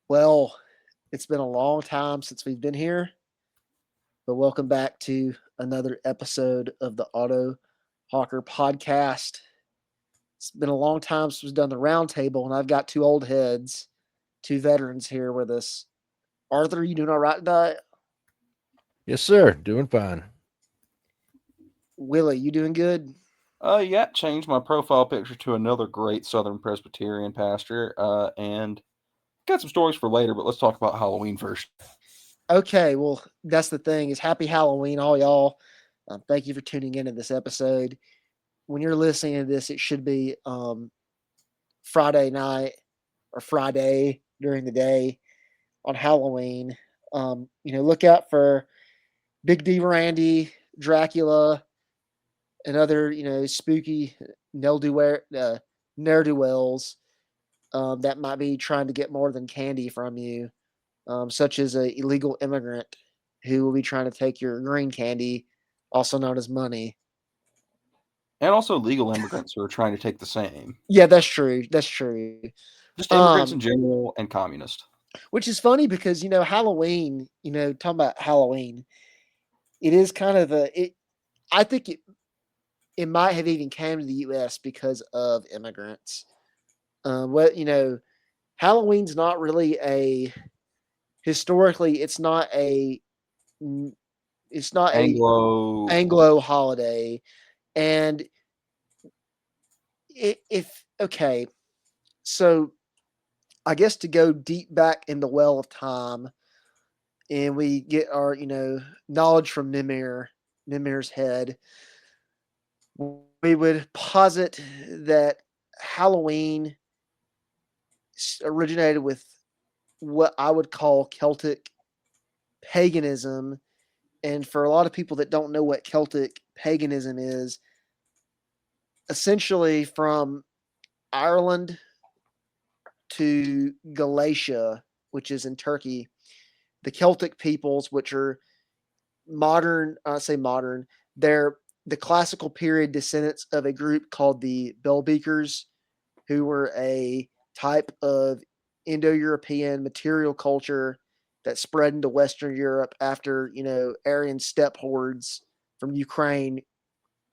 Well, it's been a long time since we've been here, but welcome back to another episode of the Auto Hawker podcast. It's been a long time since we've done the roundtable, and I've got two old heads, two veterans here with us. Arthur, you doing all right tonight? Yes, sir. Doing fine. Willie, you doing good? Yeah, changed my profile picture to another great Southern Presbyterian pastor, and got some stories for later, but let's talk about Halloween first. Okay, well, that's the thing is happy Halloween, all y'all. Thank you for tuning into this episode. When you're listening to this, it should be Friday night or Friday during the day on Halloween. Look out for Big D Randy, Dracula, and other, spooky ne'er do wells that might be trying to get more than candy from you, such as a illegal immigrant who will be trying to take your green candy, also known as money. And also legal immigrants who are trying to take the same. Yeah, that's true. That's true. Just immigrants in general and communist. Which is funny because Halloween. Talking about Halloween, it is kind of a. I think it might have even came to the U.S. because of immigrants. What Halloween's not really a historically. It's not a Anglo. Anglo holiday, and if okay, so I guess to go deep back in the well of time, and we get our knowledge from Nimir's head, we would posit that Halloween originated with what I would call Celtic paganism. And for a lot of people that don't know what Celtic paganism is, essentially from Ireland to Galatia, which is in Turkey, the Celtic peoples, which are modern, I say modern, they're the classical period descendants of a group called the Belbeakers, who were a type of Indo European material culture that spread into Western Europe after, Aryan steppe hordes from Ukraine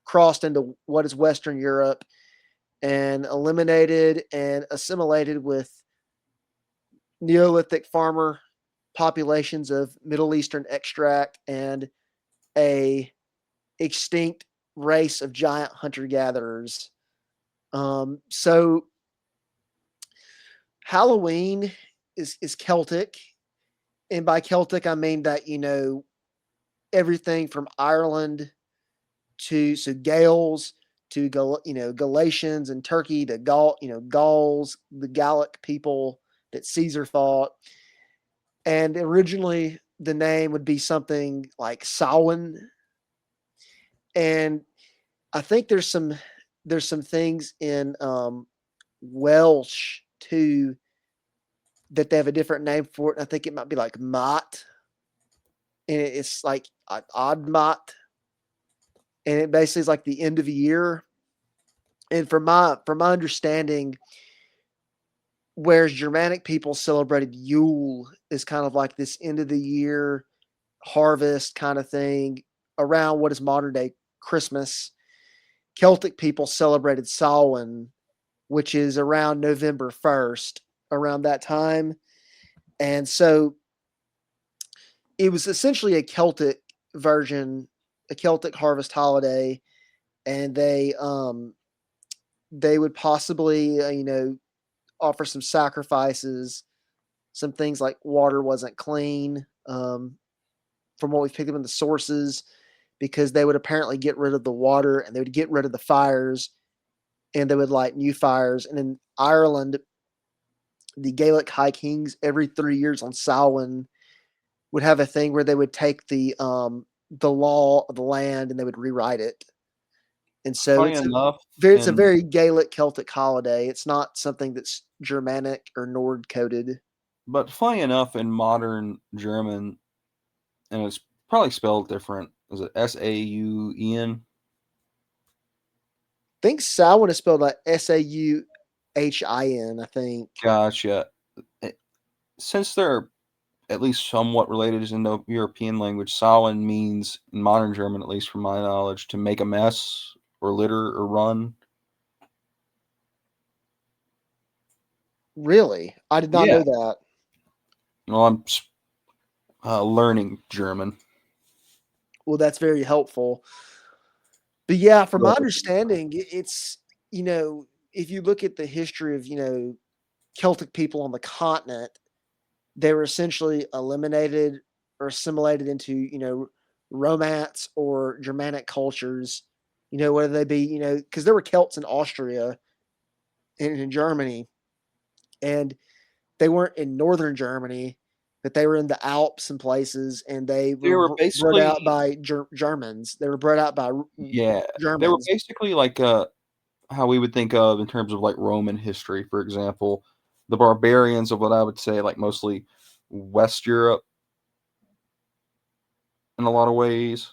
crossed into what is Western Europe and eliminated and assimilated with Neolithic farmer populations of Middle Eastern extract and a extinct race of giant hunter gatherers. So Halloween is Celtic, and by Celtic I mean that everything from Ireland to Gales to Galatians and Turkey to Gauls, the Gallic people that Caesar fought, and originally the name would be something like Samhain, and I think there's some things in Welsh too that they have a different name for it. I think it might be like Mott, and it's like odd Mott, and it basically is like the end of the year. And from my understanding, whereas Germanic people celebrated Yule is kind of like this end of the year harvest kind of thing around what is modern day Christmas. Celtic people celebrated Samhain, which is around November 1st, around that time. And so it was essentially a Celtic version, a Celtic harvest holiday, and they would possibly offer some sacrifices, some things like water wasn't clean, from what we've picked up in the sources, because they would apparently get rid of the water and they would get rid of the fires and they would light new fires. And in Ireland, the Gaelic High Kings every 3 years on Samhain would have a thing where they would take the law of the land and they would rewrite it. And so Funny enough, it's a very Gaelic Celtic holiday. It's not something that's Germanic or Nord coded. in modern German, and it's probably spelled different. Is it Sauen? I think Samhain is spelled like Sauin, Hin, I think. Gotcha. Eh, Since they're at least somewhat related as Indo-European language, Samhain means, in modern German, at least from my knowledge, to make a mess or litter or run. Really? I did not Yeah. know that. Well, I'm learning German. Well, that's very helpful. But yeah, from my But, understanding, it's, if you look at the history of, Celtic people on the continent, they were essentially eliminated or assimilated into, Romance or Germanic cultures, whether they be, because there were Celts in Austria and in Germany, and they weren't in northern Germany, but they were in the Alps and places, and they they were were bred basically out by Germans. They were bred out by yeah, they were Germans. basically like how we would think of in terms of like Roman history, for example, the barbarians of what I would say like mostly West Europe in a lot of ways.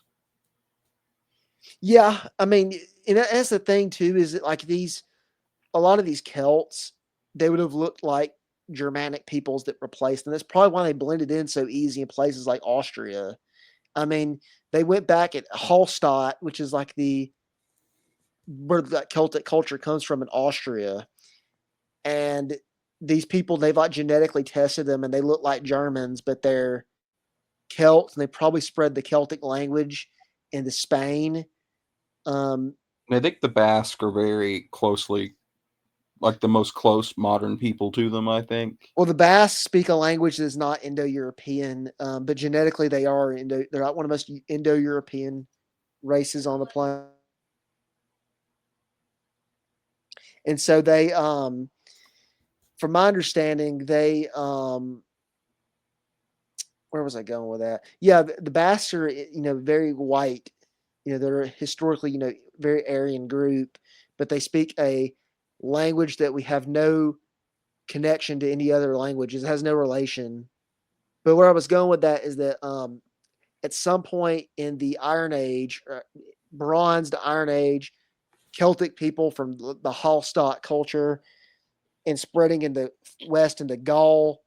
Yeah, I mean, and that's the thing too, is that like a lot of these Celts, they would have looked like Germanic peoples that replaced them. That's probably why they blended in so easy in places like Austria. I mean, they went back at Hallstatt, which is like the where that Celtic culture comes from in Austria, and these people they've like genetically tested them, and they look like Germans, but they're Celts, and they probably spread the Celtic language into Spain. Um, And I think the Basque are very closely like the most close modern people to them, I think. Well, the Basques speak a language that is not Indo-European, but genetically they are Indo. They're not one of the most Indo-European races on the planet, and so they, from my understanding, they, where was I going with that? Yeah, the Basques are, very white. They're historically, very Aryan group, but they speak a language that we have no connection to any other languages. It has no relation. But where I was going with that is that at some point in the Iron Age, Bronze to Iron Age, Celtic people from the Hallstatt culture and spreading into west into Gaul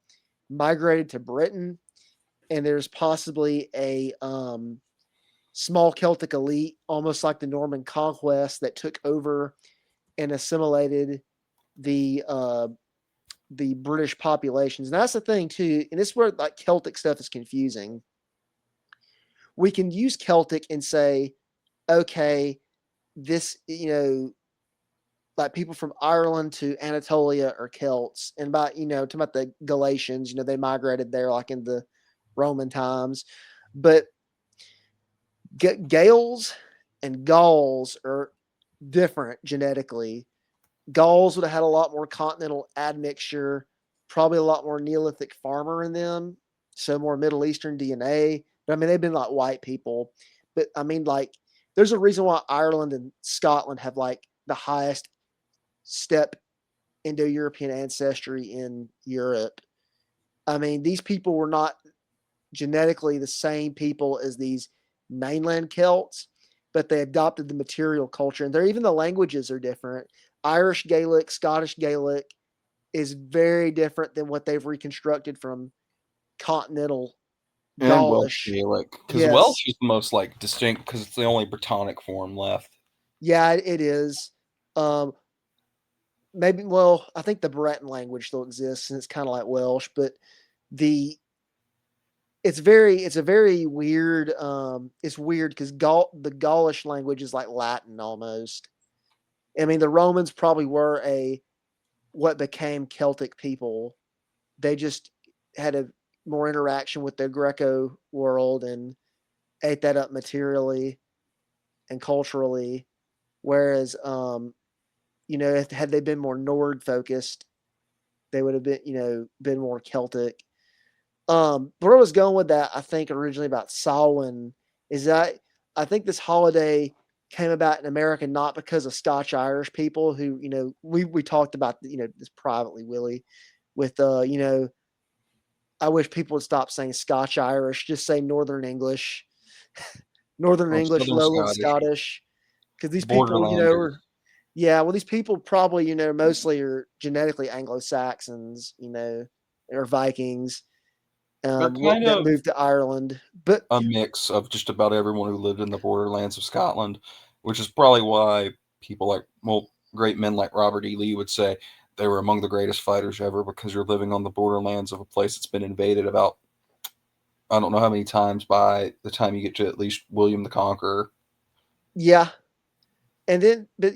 migrated to Britain, and there's possibly a small Celtic elite, almost like the Norman conquest, that took over and assimilated the uh, the British populations. And that's the thing too, and this is where like Celtic stuff is confusing. We can use Celtic and say, okay, this, like people from Ireland to Anatolia are Celts. And about, talking about the Galatians, they migrated there like in the Roman times. But Gales and Gauls are different genetically. Gauls would have had a lot more continental admixture, probably a lot more Neolithic farmer in them, so more Middle Eastern DNA. But I mean, they've been like white people. But I mean, like, there's a reason why Ireland and Scotland have like the highest step Indo-European ancestry in Europe. I mean, these people were not genetically the same people as these mainland Celts, but they adopted the material culture, and they're even the languages are different. Irish Gaelic, Scottish Gaelic is very different than what they've reconstructed from continental And Welsh Gaulish. Gaelic, because Yes, Welsh is the most like distinct because it's the only Brittonic form left. yeah, it is. Um, maybe, well, I think the Breton language still exists, and it's kind of like Welsh, but the it's a very weird. It's weird because the Gaulish language is like Latin almost. I mean, the Romans probably were a what became Celtic people. They just had a more interaction with the Greco world and ate that up materially and culturally. Whereas, if had they been more Nord focused, they would have been, been more Celtic. Where I was going with that, I think originally about Samhain is that I think this holiday came about in America not because of Scotch Irish people who, we talked about, this privately, Willie, with, I wish people would stop saying Scotch Irish, just say Northern English, Northern Or English, Southern Lowland Scottish, Scottish, because these people, Borderlanders. Yeah, well, these people probably, mostly are genetically Anglo-Saxons, or Vikings, They're kind that of moved to Ireland. But a mix of just about everyone who lived in the borderlands of Scotland, which is probably why people like, well, great men like Robert E. Lee would say they were among the greatest fighters ever because you're living on the borderlands of a place that's been invaded about, I don't know how many times by the time you get to at least William the Conqueror. yeah, and then, but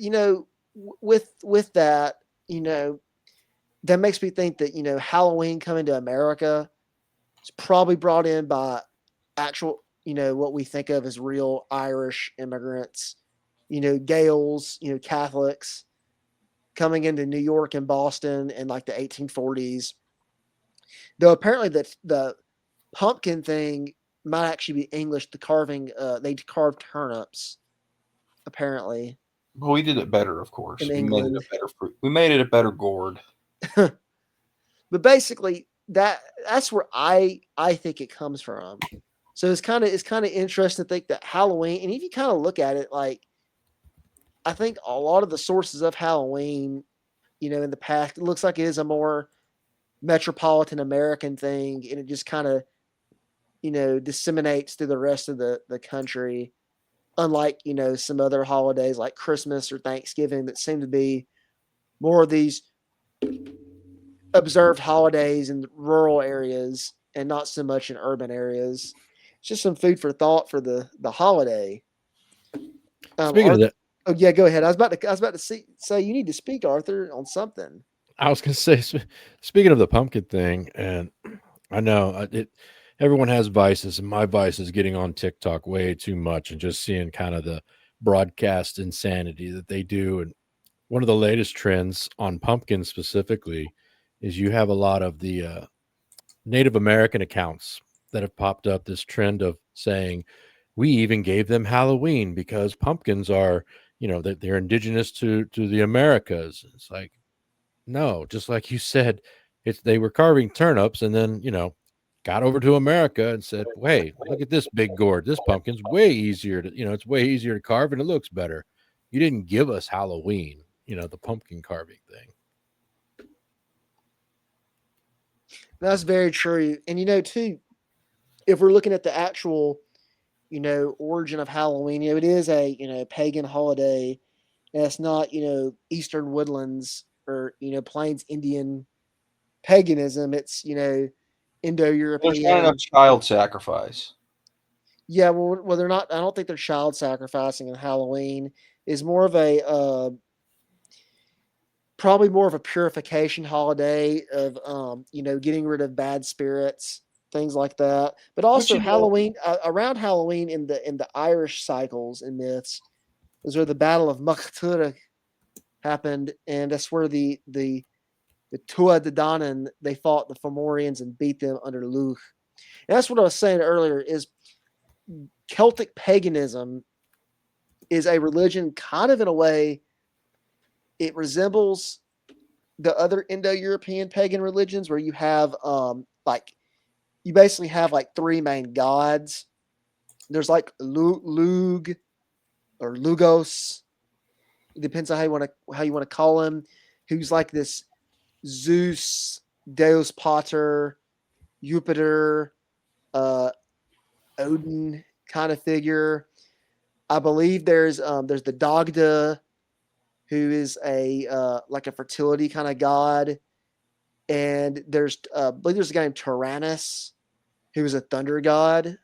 with that, that makes me think that Halloween coming to America is probably brought in by actual, what we think of as real Irish immigrants, Gales, Catholics coming into New York and Boston in like the 1840s. Though apparently the pumpkin thing might actually be English. The carving, they carved turnips apparently But we did it better, of in course. We made it a England. better fruit. We made it a better gourd. But basically, that's where I think it comes from. So it's kind of interesting to think that Halloween, and if you kind of look at it, like I think a lot of the sources of Halloween, in the past, it looks like it is a more metropolitan American thing, and it just kind of disseminates through the rest of the country. Unlike some other holidays like Christmas or Thanksgiving that seem to be more of these observed holidays in rural areas and not so much in urban areas. It's just some food for thought for the holiday. Speaking of Arthur, that, oh yeah, go ahead. I was about to say you need to speak, Arthur, on something. I was going to say, speaking of the pumpkin thing, and I know everyone has vices, and my vice is getting on TikTok way too much and just seeing kind of the broadcast insanity that they do. And one of the latest trends on pumpkins specifically is you have a lot of the Native American accounts that have popped up. This trend of saying we even gave them Halloween because pumpkins are, they're indigenous to the Americas. It's like, no, just like you said, it's they were carving turnips and then, got over to America and said, "Hey, look at this big gourd. This pumpkin's way easier to, it's way easier to carve and it looks better. You didn't give us Halloween, the pumpkin carving thing." That's very true. And too, if we're looking at the actual, origin of Halloween, it is a, pagan holiday. And it's not, Eastern woodlands or, Plains Indian paganism. It's, Indo There's not enough European. child sacrifice. Yeah, well, they're not. I don't think they're child sacrificing in Halloween. Is more of a probably more of a purification holiday of getting rid of bad spirits, things like that. But But also you know, Halloween, around Halloween in the Irish cycles and myths is where the Battle of Mucktura happened, and that's where the Tua de Danann they fought the Fomorians and beat them under Luch. And that's what I was saying earlier. Is Celtic paganism is a religion kind of in a way it resembles the other Indo-European pagan religions where you have like you basically have like three main gods. There's like Lug or Lugos. It depends on how you want to call him. Who's like this Zeus, Deus Pater, Jupiter, uh, Odin kind of figure. I believe there's the Dagda, who is a like a fertility kind of god, and I believe there's a guy named Tyrannus, who is a thunder god.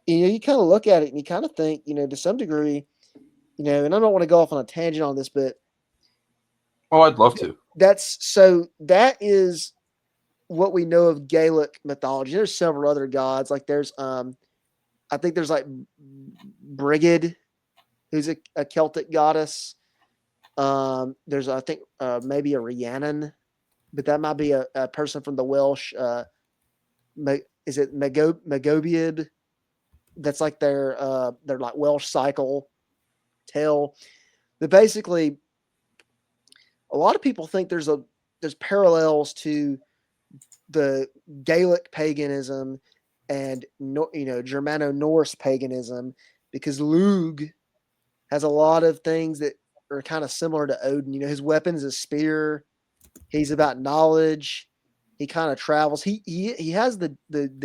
You kind of look at it and you kind of think, to some degree, and I don't want to go off on a tangent on this, but oh, I'd love to. that is what we know of Gaelic mythology. There's several other gods, like there's I think there's like Brigid, who's a Celtic goddess. There's I think maybe a Rhiannon, but that might be a person from the Welsh. Is it Magobiad? That's like their like Welsh cycle tale. But basically, a lot of people think there's parallels to the Gaelic paganism and Germano Norse paganism because Lug has a lot of things that are kind of similar to Odin. His weapon is a spear. He's about knowledge. He kind of travels. He has the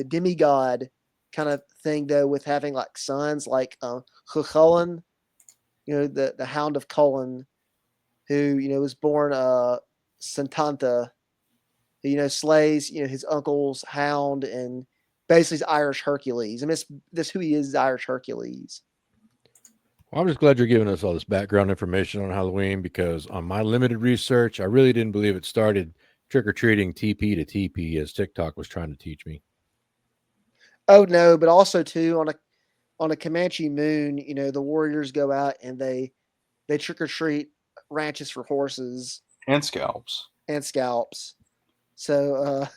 demigod kind of thing though, with having like sons like Cuchulainn, the Hound of Cullen, who was born Santanta, who slays his uncle's hound, and basically is Irish Hercules. I mean, that's who he is Irish Hercules. Well, I'm just glad you're giving us all this background information on Halloween because on my limited research, I really didn't believe it started trick or treating TP to TP as TikTok was trying to teach me. Oh no, but also too on a Comanche moon, the warriors go out and they trick or treat ranches for horses And scalps. and scalps. So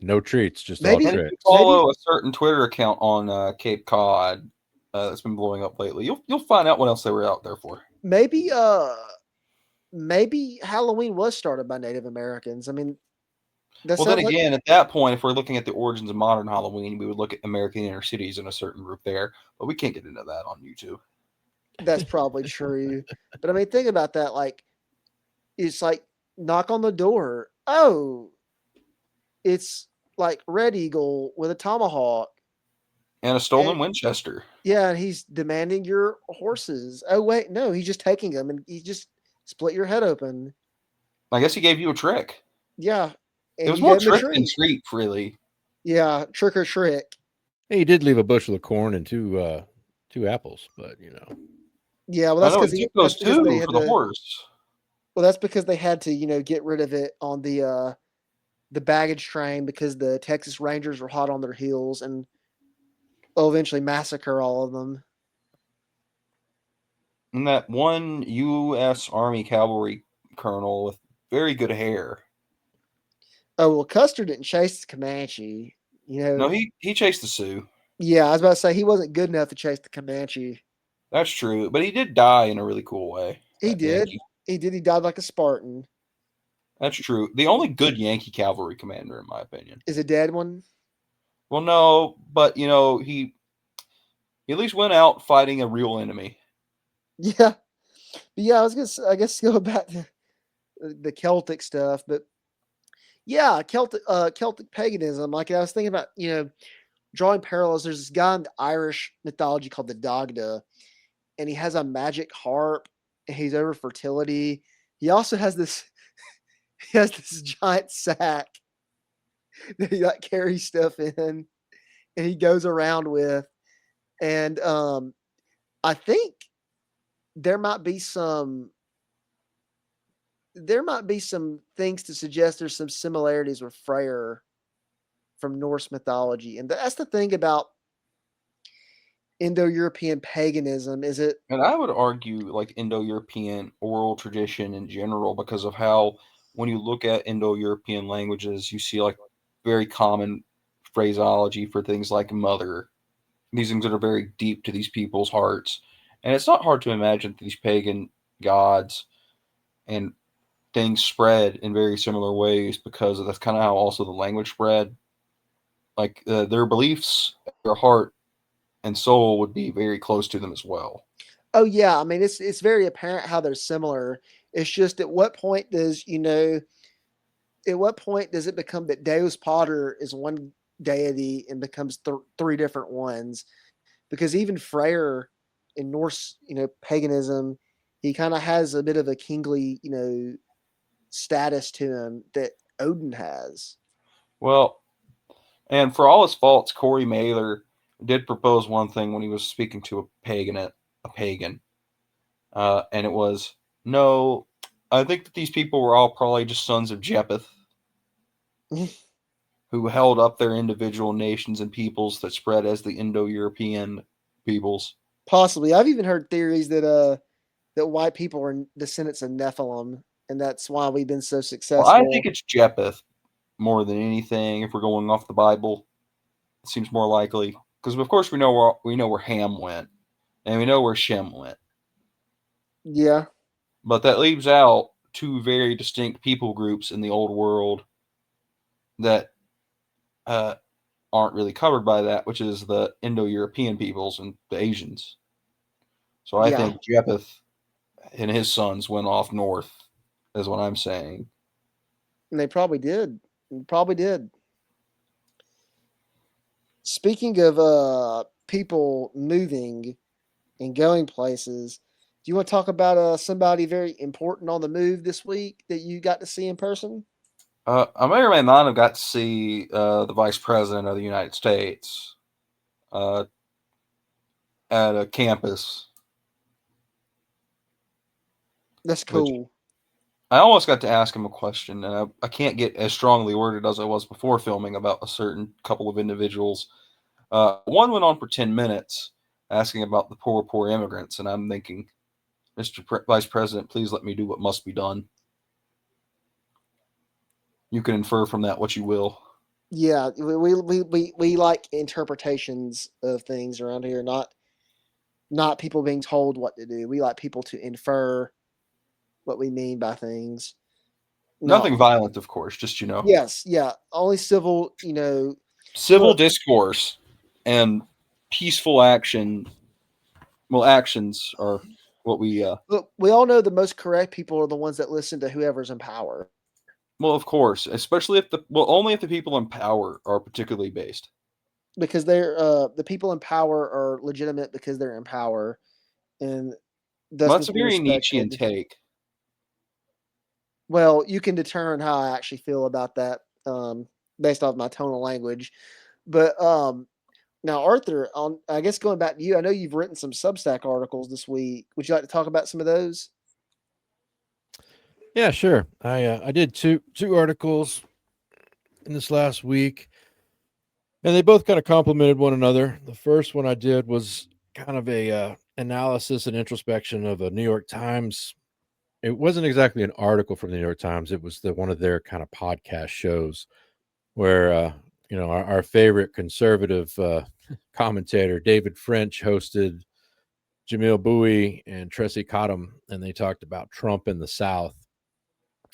No treats, just all maybe And if you tricks. maybe follow a certain Twitter account on Cape Cod that's been blowing up lately, you'll find out what else they were out there for. maybe maybe Halloween was started by Native Americans. I mean, that Well, then sounds like again, at that point, if we're looking at the origins of modern Halloween, we would look at American inner cities in a certain group there, but we can't get into that on YouTube. that's probably true. But I mean, think about that. Like, it's like knock on the door. Oh, it's like Red Eagle with a tomahawk. And a And stolen Winchester. yeah, and he's demanding your horses. Oh wait, no, he's just taking them and he just split your head open. I guess he gave you a trick. Yeah, It and was you more gave him a trick than treat. treat, really. Yeah, trick or trick. Hey, he did leave a bushel of corn and two apples, but Yeah, well, I know he took that's those because they two had for the to. horse. Well, that's because they had to, get rid of it on the baggage train because the Texas Rangers were hot on their heels and will eventually massacre all of them. And that one U.S. Army cavalry colonel with very good hair. Oh well, Custer didn't chase the Comanche. No, he chased the Sioux. Yeah, I was about to say he wasn't good enough to chase the Comanche. That's true, but he did die in a really cool way. He That did. Yankee. He did. He died like a Spartan. That's true. The only good Yankee cavalry commander, in my opinion. Is a dead one. Well, no, but he at least went out fighting a real enemy. Yeah, but yeah. I guess go back to the Celtic stuff, but yeah, Celtic paganism. Like I was thinking about, drawing parallels. There's this guy in the Irish mythology called the Dagda, and he has a magic harp. And he's over fertility. He also has this. He has this giant sack that he like carries stuff in, and he goes around with. And I think there might be some things to suggest there's some similarities with Freyr from Norse mythology, and that's the thing about Indo-European paganism. Is it? And I would argue like Indo-European oral tradition in general because of how when you look at Indo-European languages, you see like very common phraseology for things like mother. These things that are very deep to these people's hearts. And it's not hard to imagine that these pagan gods and things spread in very similar ways because that's kind of how also the language spread. Like their beliefs, their heart and soul would be very close to them as well. Oh yeah, I mean it's very apparent how they're similar. It's just at what point does at what point does it become that Deus Pater is one deity and becomes three different ones? Because even Freyr in Norse, paganism, he kind of has a bit of a kingly, status to him that Odin has. Well, and for all his faults, Corey Mailer did propose one thing when he was speaking to a pagan, and it was no. I think that these people were all probably just sons of Japheth, who held up their individual nations and peoples that spread as the Indo-European peoples. Possibly, I've even heard theories that white people are descendants of Nephilim, and that's why we've been so Well, I think successful. it's Japheth more than anything. If we're going off the Bible, it seems more likely because, of course, we know where Ham went, and we know where Shem went. Yeah, But that leaves out two very distinct people groups in the old world that uh, aren't really covered by that, which is the Indo-European peoples and the Asians. So I yeah. think Japheth and his sons went off north, is what I'm saying. And they probably did. Probably did. Speaking of people moving and going places, do you want to talk about somebody very important on the move this week that you got to see in person? I may or may not have got to see the Vice President of the United States uh, at a campus, That's which cool. I almost got to ask him a question, and I can't get as strongly worded as I was before filming about a certain couple of individuals. One went on for 10 minutes asking about the poor immigrants, and I'm thinking, Vice President, please let me do what must be done. You can infer from that what you will. Yeah, we like interpretations of things around here, not people being told what to do. We like people to infer what we mean by things. No. Nothing violent, of course, just, Yes, yeah. Only civil, civil look, discourse and peaceful action. Well, actions are what we, look, we all know the most correct people are the ones that listen to whoever's in power well, of course, especially only if the people in power are particularly based. because they're the people in power are legitimate because they're in power and Well, thus need that's a to be very Nietzschean respected. take. Well, you can determine how I actually feel about that based off my tone of language. But now, Arthur, on I guess going back to you, I know you've written some Substack articles this week. Would you like to talk about some of those? Yeah, sure. I did two articles in this last week, and they both kind of complemented one another. The first one I did was kind of a analysis and introspection of a New York Times. It wasn't exactly an article from the New York Times. It was one of their kind of podcast shows where our favorite conservative commentator David French hosted Jamil Bowie and Tressie Cottom, and they talked about Trump in the South.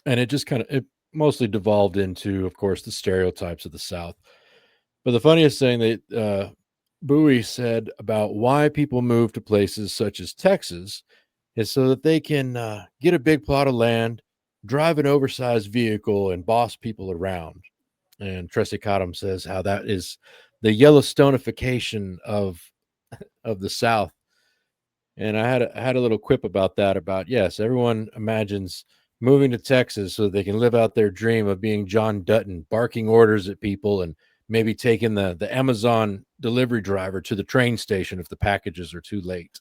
And it mostly devolved into, of course, the stereotypes of the South. But the funniest thing that Bowie said about why people move to places such as Texas is so that they can get a big plot of land, drive an oversized vehicle, and boss people around. And Tressie Cottom says how that is the Yellowstonification of the South. And I had a little quip about that. About yes, everyone imagines moving to Texas so they can live out their dream of being John Dutton, barking orders at people and maybe taking the Amazon delivery driver to the train station if the packages are too late.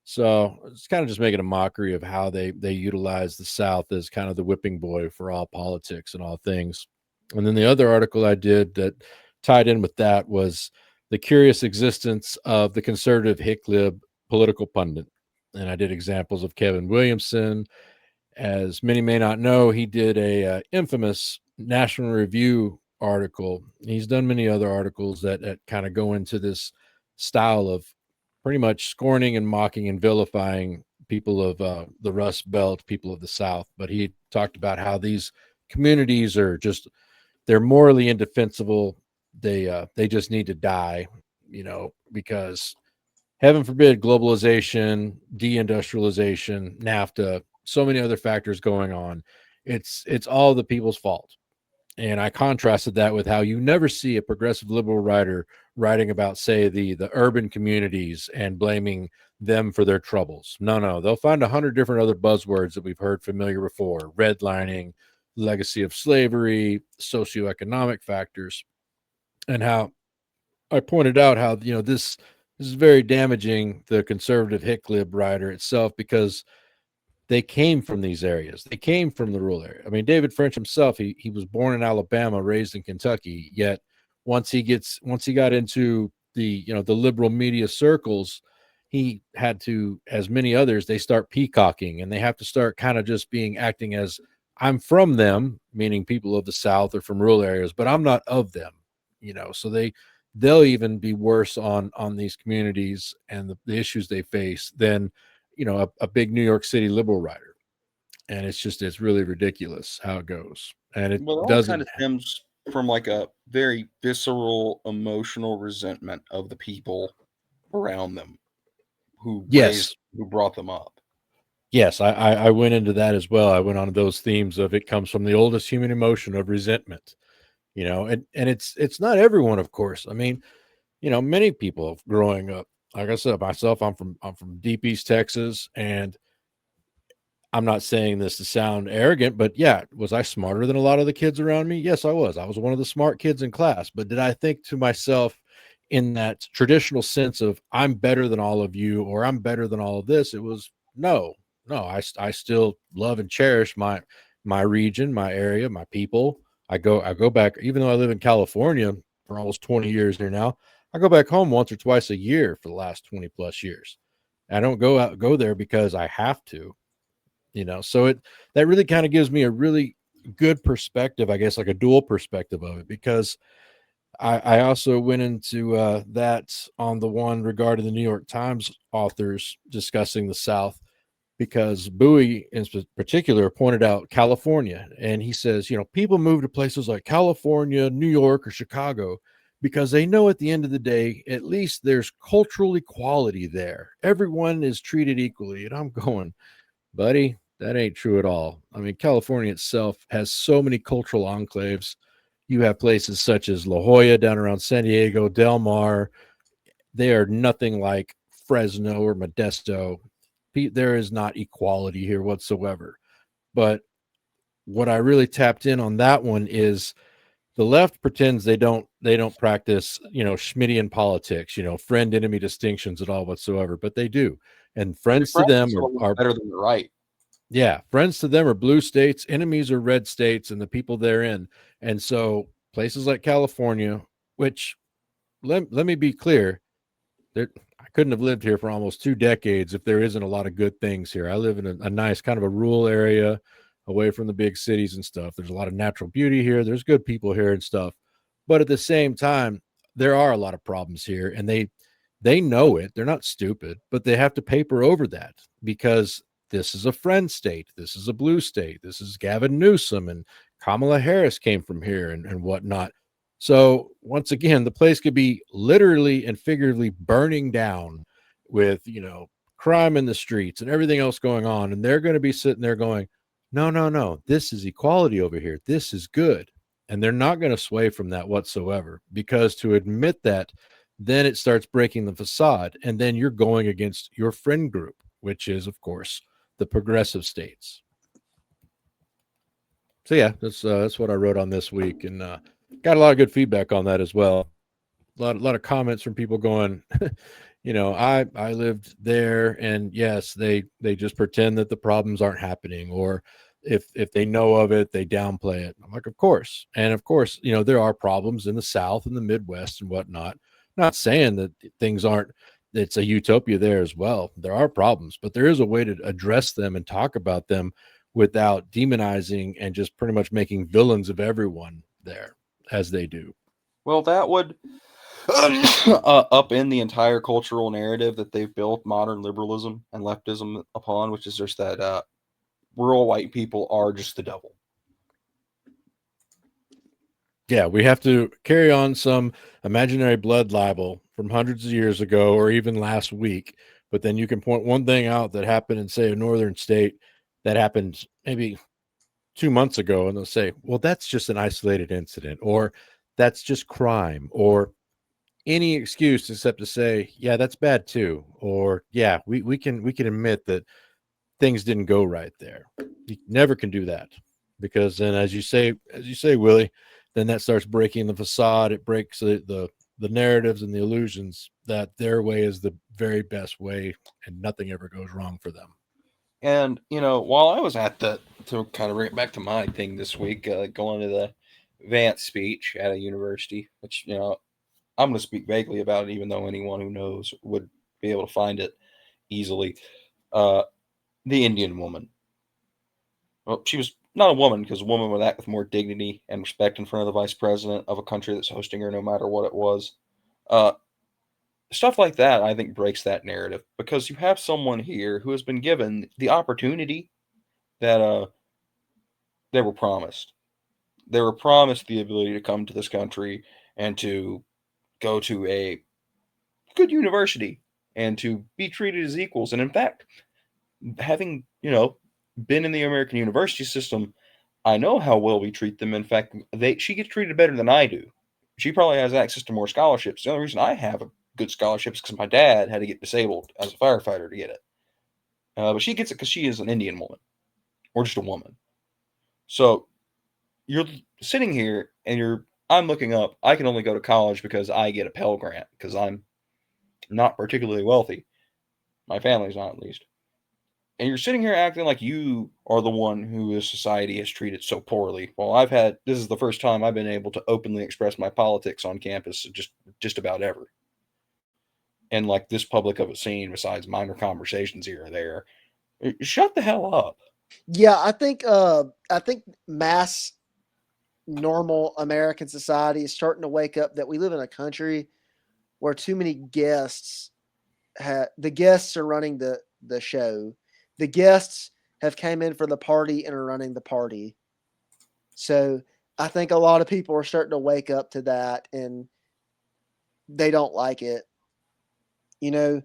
So it's kind of just making a mockery of how they utilize the South as kind of the whipping boy for all politics and all things. And then the other article I did that tied in with that was the curious existence of the conservative hick lib political pundit. And I did examples of Kevin Williamson. As many may not know, he did a infamous National Review article. He's done many other articles that kind of go into this style of pretty much scorning and mocking and vilifying people of the Rust Belt, people of the South. But he talked about how these communities are they're morally indefensible. They just need to die, because heaven forbid globalization, deindustrialization, NAFTA, so many other factors going on. It's all the people's fault. And I contrasted that with how you never see a progressive liberal writer writing about, say, the urban communities and blaming them for their troubles. No, they'll find 100 different other buzzwords that we've heard familiar before: redlining, legacy of slavery, socioeconomic factors, and how I pointed out how this is very damaging the conservative hick lib writer itself, because they came from these areas. They came from the rural area. I mean, David French himself, he was born in Alabama, raised in Kentucky. Yet once he got into the liberal media circles, he had to, as many others, they start peacocking and they have to start kind of just acting as, I'm from them, meaning people of the South or from rural areas, but I'm not of them. So they'll even be worse on these communities and the issues they face than a big New York City liberal writer. And it's really ridiculous how it goes. And it Well, it all kind doesn't. of stems from like a very visceral, emotional resentment of the people around them who Yes. brought them up. Yes, I went into that as well. I went on those themes of it comes from the oldest human emotion of resentment, and it's not everyone, of course. I mean, many people growing up, like I said, myself, I'm from deep East Texas, and I'm not saying this to sound arrogant, but yeah, was I smarter than a lot of the kids around me? Yes, I was. I was one of the smart kids in class. But did I think to myself in that traditional sense of I'm better than all of you or I'm better than all of this? It was no, no. I still love and cherish my region, my area, my people. I go back, even though I live in California for almost 20 years here now. I go back home once or twice a year for the last 20 plus years. I don't go there because I have to, so it that really kind of gives me a really good perspective, I guess, like a dual perspective of it, because I also went into that on the one regarding the New York Times authors discussing the South, because Bowie in particular pointed out California, and he says, people move to places like California, New York, or Chicago because they know at the end of the day, at least there's cultural equality there. Everyone is treated equally. And I'm going, buddy, that ain't true at all. I mean, California itself has so many cultural enclaves. You have places such as La Jolla down around San Diego, Del Mar. They are nothing like Fresno or Modesto. There is not equality here whatsoever. But what I really tapped in on that one is the left pretends they don't practice, Schmittian politics, friend enemy distinctions at all whatsoever, but they do. And Your friends to friend them is a little are better than the right. yeah, friends to them are blue states, enemies are red states and the people therein. And so places like California, which let me be clear, there I couldn't have lived here for almost 2 decades if there isn't a lot of good things here. I live in a nice kind of a rural area away from the big cities and stuff. There's a lot of natural beauty here. There's good people here and stuff. But at the same time, there are a lot of problems here, and they know it. They're not stupid, but they have to paper over that because this is a friend state. This is a blue state. This is Gavin Newsom, and Kamala Harris came from here and whatnot. So once again, the place could be literally and figuratively burning down with, crime in the streets and everything else going on. And they're going to be sitting there going, no, no, no, this is equality over here. This is good. And they're not going to sway from that whatsoever, because to admit that, then it starts breaking the facade. And then you're going against your friend group, which is, of course, the progressive states. So yeah, that's what I wrote on this week, and got a lot of good feedback on that as well. A lot of comments from people going, I lived there, and yes, they just pretend that the problems aren't happening, or if they know of it, they downplay it. I'm like, of course, and of course, there are problems in the South and the Midwest and whatnot. Not saying that things aren't. It's a utopia there as well. There are problems, but there is a way to address them and talk about them without demonizing and just pretty much making villains of everyone there, as they do. Well, that would upend the entire cultural narrative that they've built modern liberalism and leftism upon, which is just that rural white people are just the devil. Yeah, we have to carry on some imaginary blood libel from hundreds of years ago or even last week. But then you can point one thing out that happened in, say, a northern state that happened maybe 2 months ago, and they'll say, well, that's just an isolated incident, or that's just crime, or any excuse except to say, yeah, that's bad too. Or yeah, we can admit that things didn't go right there. You never can do that, because then, as you say, Willie, then that starts breaking the facade. It breaks the narratives and the illusions that their way is the very best way, and nothing ever goes wrong for them. And while I was at to kind of bring it back to my thing this week, going to the Vance speech at a university, which I'm going to speak vaguely about it, even though anyone who knows would be able to find it easily. Uh, the Indian woman. Well, she was not a woman, because a woman would act with more dignity and respect in front of the vice president of a country that's hosting her, no matter what it was. Uh, Stuff like that, I think, breaks that narrative, because you have someone here who has been given the opportunity that they were promised. They were promised the ability to come to this country and to go to a good university and to be treated as equals. And in fact, having been in the American university system. I know how well we treat them. In fact, she gets treated better than I do. She probably has access to more scholarships. The only reason I have a good scholarship is because my dad had to get disabled as a firefighter to get it. But she gets it because she is an Indian woman or just a woman. So you're sitting here and I'm looking up. I can only go to college because I get a Pell Grant because I'm not particularly wealthy. My family's not, at least. And you're sitting here acting like you are the one who this society has treated so poorly. Well, this is the first time I've been able to openly express my politics on campus just about ever. And like this public of a scene, besides minor conversations here or there, shut the hell up. Yeah, I think mass normal American society is starting to wake up that we live in a country where too many guests the guests are running the show. The guests have came in for the party and are running the party. So I think a lot of people are starting to wake up to that and they don't like it. You know,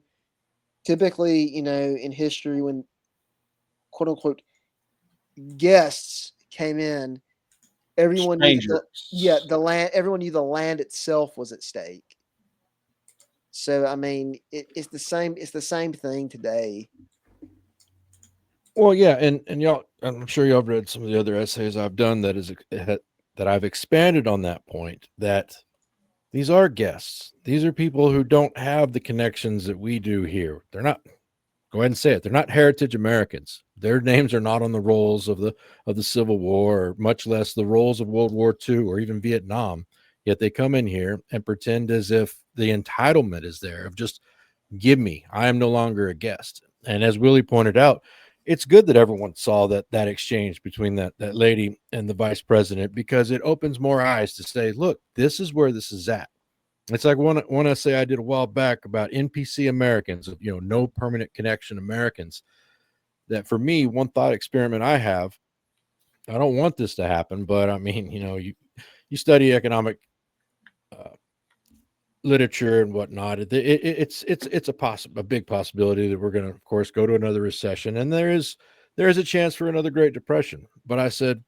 typically, in history when quote unquote guests came in, everyone knew that Strangers. the land everyone knew the land itself was at stake. So I mean, it's the same thing today. Well, yeah, and y'all, I'm sure y'all have read some of the other essays I've done that I've expanded on that point that these are guests. These are people who don't have the connections that we do here. They're not. Go ahead and say it. They're not heritage Americans. Their names are not on the rolls of the Civil War, or much less the rolls of World War II or even Vietnam. Yet they come in here and pretend as if the entitlement is there of just give me. I am no longer a guest. And as Willie pointed out, it's good that everyone saw that exchange between that lady and the vice president, because it opens more eyes to say, look, this is where this is at. It's like one essay I did a while back about NPC Americans, of no permanent connection Americans. That for me, one thought experiment I have, I don't want this to happen, but I mean, you study economic uh, literature and whatnot. It's a big possibility that we're going to, of course, go to another recession, and there is a chance for another Great Depression. But I said,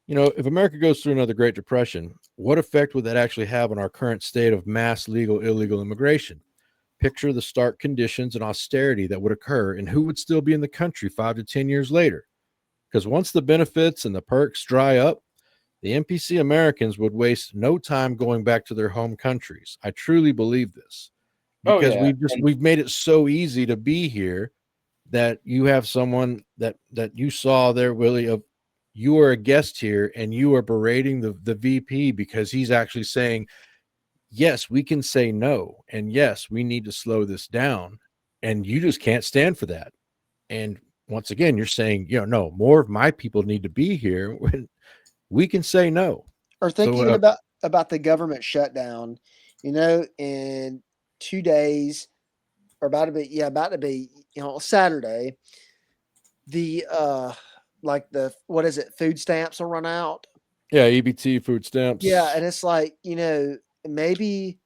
if America goes through another Great Depression, what effect would that actually have on our current state of mass legal illegal immigration? Picture the stark conditions and austerity that would occur, and who would still be in the country 5 to 10 years later. Because once the benefits and the perks dry up, the NPC Americans would waste no time going back to their home countries. I truly believe this, Oh because yeah, we've made it so easy to be here that you have someone that you saw there, Willie, of you are a guest here and you are berating the VP because he's actually saying, yes, we can say no, and yes, we need to slow this down, and you just can't stand for that. And once again, you're saying, no, more of my people need to be here when we can say no. Or think So even about the government shutdown. In 2 days, or about to be, Saturday, the like the what is it, food stamps will run out. yeah, EBT, food Yeah, stamps. and it's like, maybe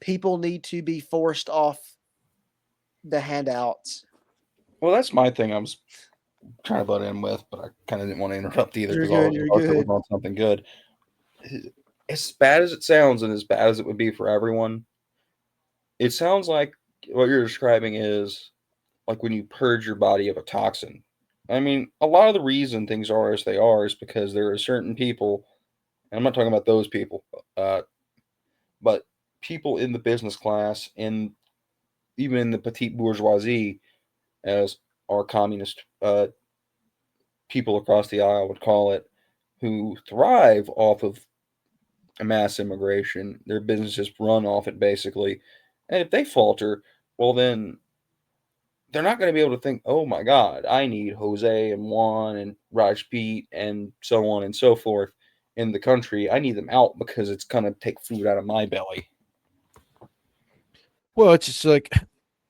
people need to be forced off the handouts. well, that's my thing. I was trying to butt in with, but I kind of didn't want to interrupt either You're because good, you're I was good. on something good. As bad as it sounds, and as bad as it would be for everyone, it sounds like what you're describing is like when you purge your body of a toxin. I mean, a lot of the reason things are as they are is because there are certain people, and I'm not talking about those people, uh, but people in the business class and even in the petite bourgeoisie, as our communist people across the aisle would call it, who thrive off of mass immigration. Their businesses run off it basically. And if they falter, well, then they're not going to be able to think, oh my God, I need Jose and Juan and Rajpeet and so on and so forth in the country. I need them out because it's going to take food out of my belly. Well, it's just like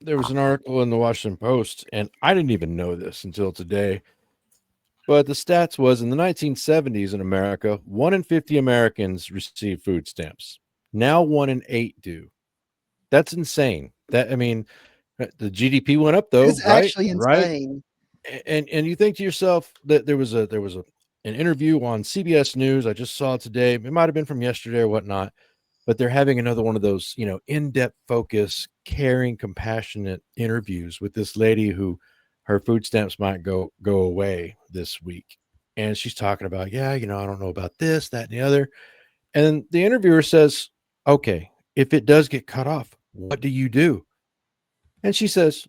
there was an article in the Washington Post, and I didn't even know this until today. But the stats was in the 1970s in America, 1 in 50 Americans received food stamps. Now 1 in 8 do. That's insane. The GDP went up though, It's right? actually Right. insane. And you think to yourself that there was an interview on CBS News. I just saw it today. It might have been from yesterday or whatnot, but they're having another one of those, in-depth focus, caring, compassionate interviews with this lady who her food stamps might go away this week. And she's talking about, yeah, I don't know about this, that, and the other. And the interviewer says, okay, if it does get cut off, what do you do? And she says,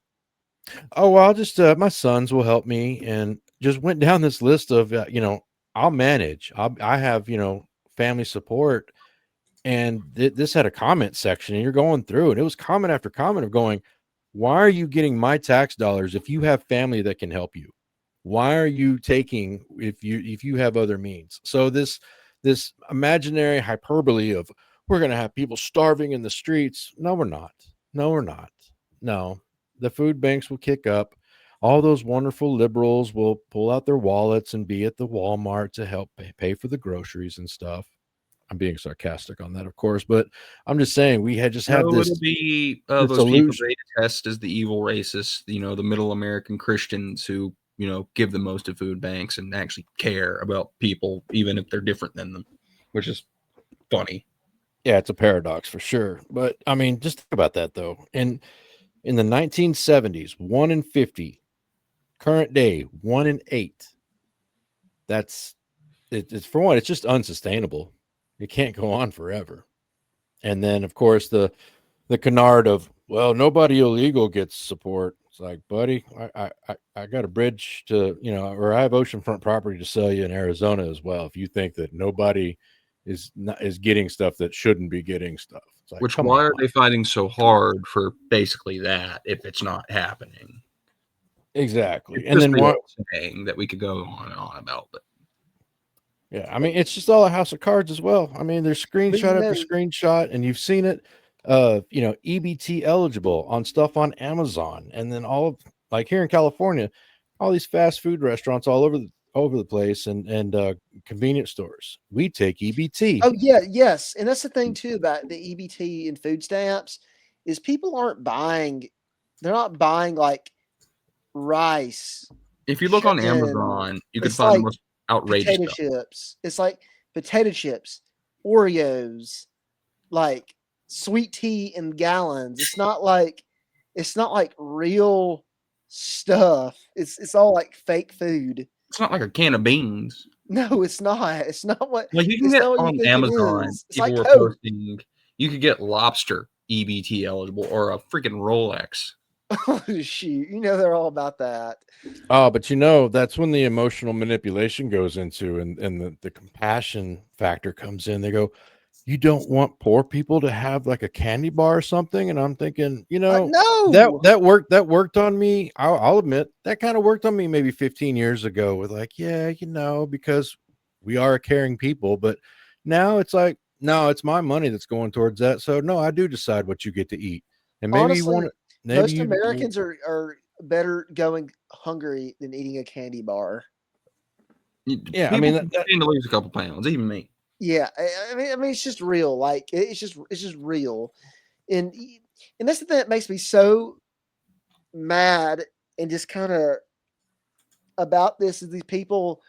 oh, well, I'll just, my sons will help me. And just went down this list of, I'll manage. I have, family support. And this had a comment section, and you're going through it. It was comment after comment of going, why are you getting my tax dollars if you have family that can help you? Why are you taking if you have other means? So this imaginary hyperbole of we're going to have people starving in the streets. No, we're not. No, we're not. No, the food banks will kick up. All those wonderful liberals will pull out their wallets and be at the Walmart to help pay for the groceries and stuff. I'm being sarcastic on that, of course, but I'm just saying we had just had No, it'll this be this those people illusion. they detest as the evil racists, the middle American Christians who, give the most to food banks and actually care about people, even if they're different than them, which is funny. Yeah, it's a paradox for sure. But I mean, just think about that though. In the 1970s, 1 in 50, current day, 1 in 8. That's it's for one, it's just unsustainable. It can't go on forever. And then of course the canard of, well, nobody illegal gets support. It's like, buddy, I got a bridge to, or I have oceanfront property to sell you in Arizona as well. If you think that nobody is getting stuff that shouldn't be getting stuff, it's like, Which come why on. are they fighting so hard for basically that if it's not happening? Exactly. It's And just then the what? old saying that we could go on and on about, but Yeah, I mean, it's just all a house of cards as well. I mean, there's But screenshot after screenshot, and you've seen it. EBT eligible on stuff on Amazon, and then all of, like here in California, all these fast food restaurants all over the place, and convenience stores. We take EBT. oh yeah, yes, and that's the thing too about the EBT and food stamps is people aren't buying. They're not buying like rice, if you look on chicken. Amazon, you could It's find the like most outrageous potato stuff. chips. It's like potato chips, Oreos, like sweet tea in gallons. It's not like real stuff. It's all like fake food. It's not like a can of beans. No, it's not. It's not what Like you can it's get not what you on think it Amazon, is. It's people like were Coke. posting you could get lobster EBT eligible or a freaking Rolex. Oh shoot. They're all about that. Oh, but that's when the emotional manipulation goes into, and the compassion factor comes in. They go, you don't want poor people to have like a candy bar or something. And I'm thinking, that No. that worked on me. I'll admit that kind of worked on me maybe 15 years ago with like, yeah, because we are a caring people. But now it's like, no, it's my money that's going towards that. So no, I do decide what you get to eat. And maybe you want Honestly, to, maybe most you, Americans are better going hungry than eating a candy bar. yeah, I People mean, can stand to lose a couple pounds, even me. Yeah, I mean, it's just real. Like it's just real, and and that's the thing that makes me so mad and just kind of about this is these people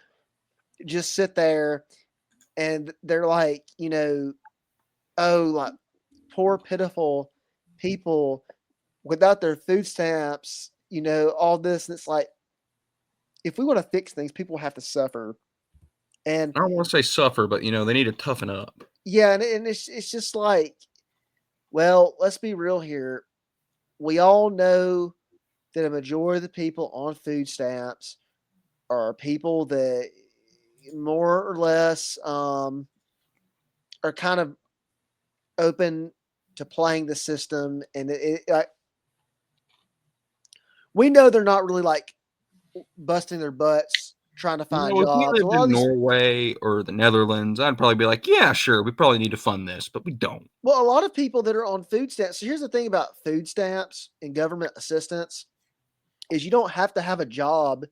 just sit there and they're like, oh, like poor pitiful people without their food stamps, all this, and it's like if we want to fix things, people have to suffer, and I don't want to say suffer, but they need to toughen up. yeah, and it's just like, well, let's be real here. We all know that a majority of the people on food stamps are people that more or less are kind of open to playing the system, and we know they're not really like busting their butts trying to find If we jobs. A lived lot of in these, Norway or the Netherlands, I'd probably be like, yeah, sure, we probably need to fund this, but we don't. well, a lot of people that are on food stamps. So here's the thing about food stamps and government assistance is you don't have to have a job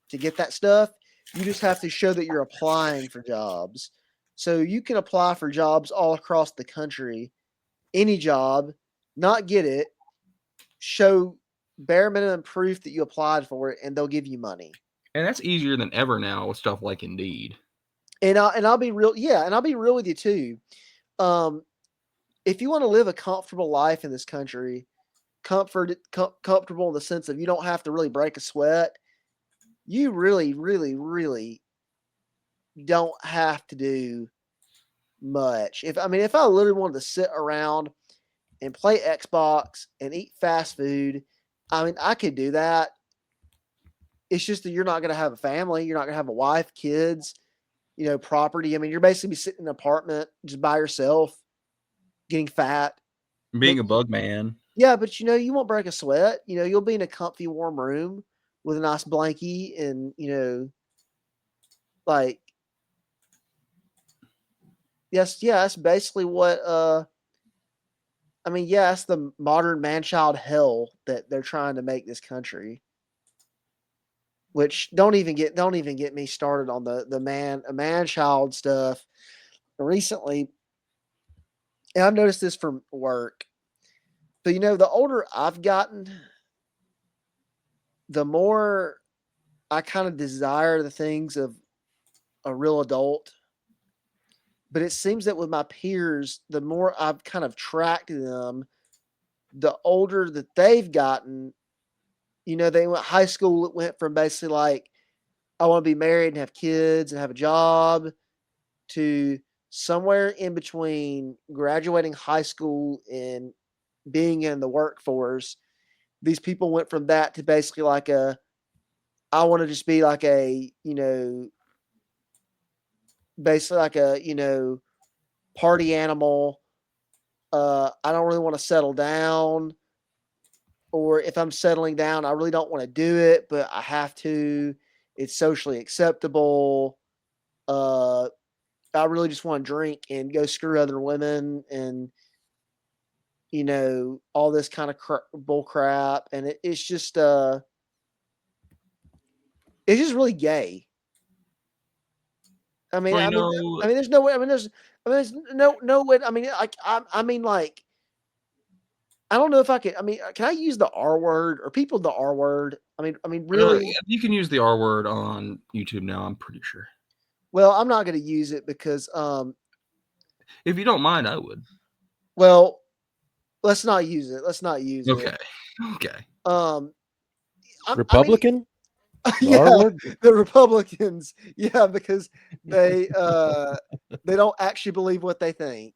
to get that stuff. You just have to show that you're applying for jobs. So you can apply for jobs all across the country, any job, not get it, show bare minimum proof that you applied for it, and they'll give you money. And that's easier than ever now with stuff like Indeed. And I'll be real, yeah, and I'll be real with you too. Um, if you want to live a comfortable life in this country, comfortable in the sense of you don't have to really break a sweat, you really, really, really don't have to do much. If I literally wanted to sit around and play Xbox and eat fast food, I could do that. It's just that you're not going to have a family, you're not going to have a wife, kids, property. You're basically sitting in an apartment just by yourself, getting fat. But Being a bug man. yeah, but you won't break a sweat. You'll be in a comfy, warm room with a nice blankie, and like yes, yeah, that's basically what. Yeah, that's the modern man-child hell that they're trying to make this country. Which don't even get me started on the man-child stuff. Recently, and I've noticed this from work. So the older I've gotten, the more I kind of desire the things of a real adult. But it seems that with my peers, the more I've kind of tracked them, the older that they've gotten. They went high school. It went from basically like, I want to be married and have kids and have a job, to somewhere in between graduating high school and being in the workforce. These people went from that to basically like I want to just be like basically like a party animal. I don't really want to settle down, or if I'm settling down, I really don't want to do it, but I have to. It's socially acceptable. Uh, I really just want to drink and go screw other women, and all this kind of bull crap, and it's just really gay. I mean, Well, I mean, I mean, there's no way. There's no way. Like, I don't know if I can. Can I use the R word? Or people the R word? Really? yeah, you can use the R word on YouTube now, I'm pretty sure. Well, I'm not going to use it because, If you don't mind, I would. well, let's not use it. Let's not use it. Okay. Okay. Um, Republican? The R yeah, word? the Republicans, yeah, because they don't actually believe what they think,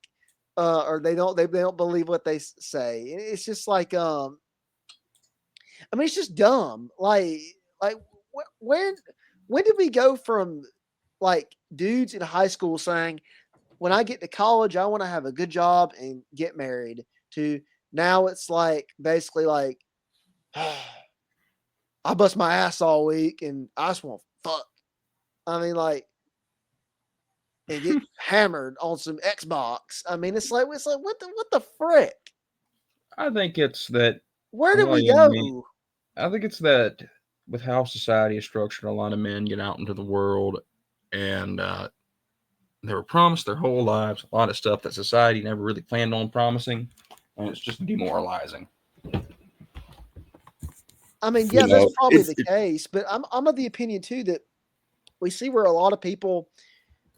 or they don't believe what they say. And it's just like, it's just dumb. Like when did we go from like dudes in high school saying, when I get to college, I want to have a good job and get married, to now it's like basically like, I bust my ass all week and I just want to fuck. Like, and get hammered on some Xbox. It's like what the frick? I think it's that. Where did Well, we yeah, go? I think it's that with how society is structured, a lot of men get out into the world and they were promised their whole lives a lot of stuff that society never really planned on promising, and it's just demoralizing. Yeah, that's probably the case, but I'm of the opinion too that we see where a lot of people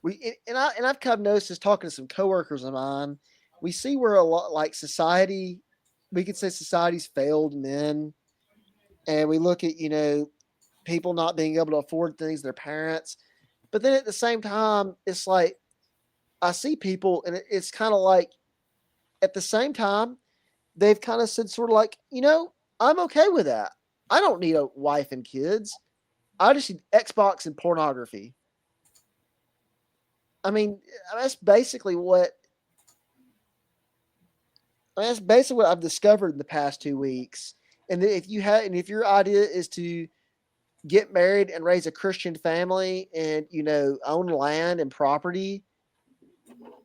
I've kind of noticed this talking to some coworkers of mine. We see where a lot like society, we could say society's failed men, and we look at people not being able to afford things their parents, but then at the same time, it's like I see people, and it's kind of like at the same time they've kind of said sort of like, I'm okay with that. I don't need a wife and kids. I just need Xbox and pornography. I mean, that's basically what that's basically what I've discovered in the past 2 weeks. And if your idea is to get married and raise a Christian family and own land and property,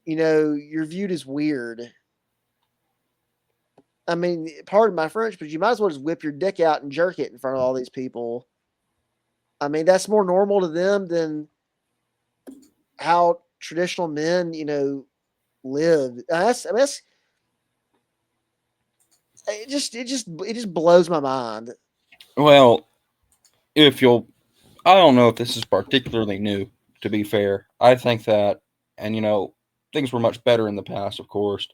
you're viewed as weird. Pardon my French, but you might as well just whip your dick out and jerk it in front of all these people. That's more normal to them than how traditional men, live. That's it just blows my mind. Well, if you'll, I don't know if this is particularly new, to be fair. I think that, and things were much better in the past, of course,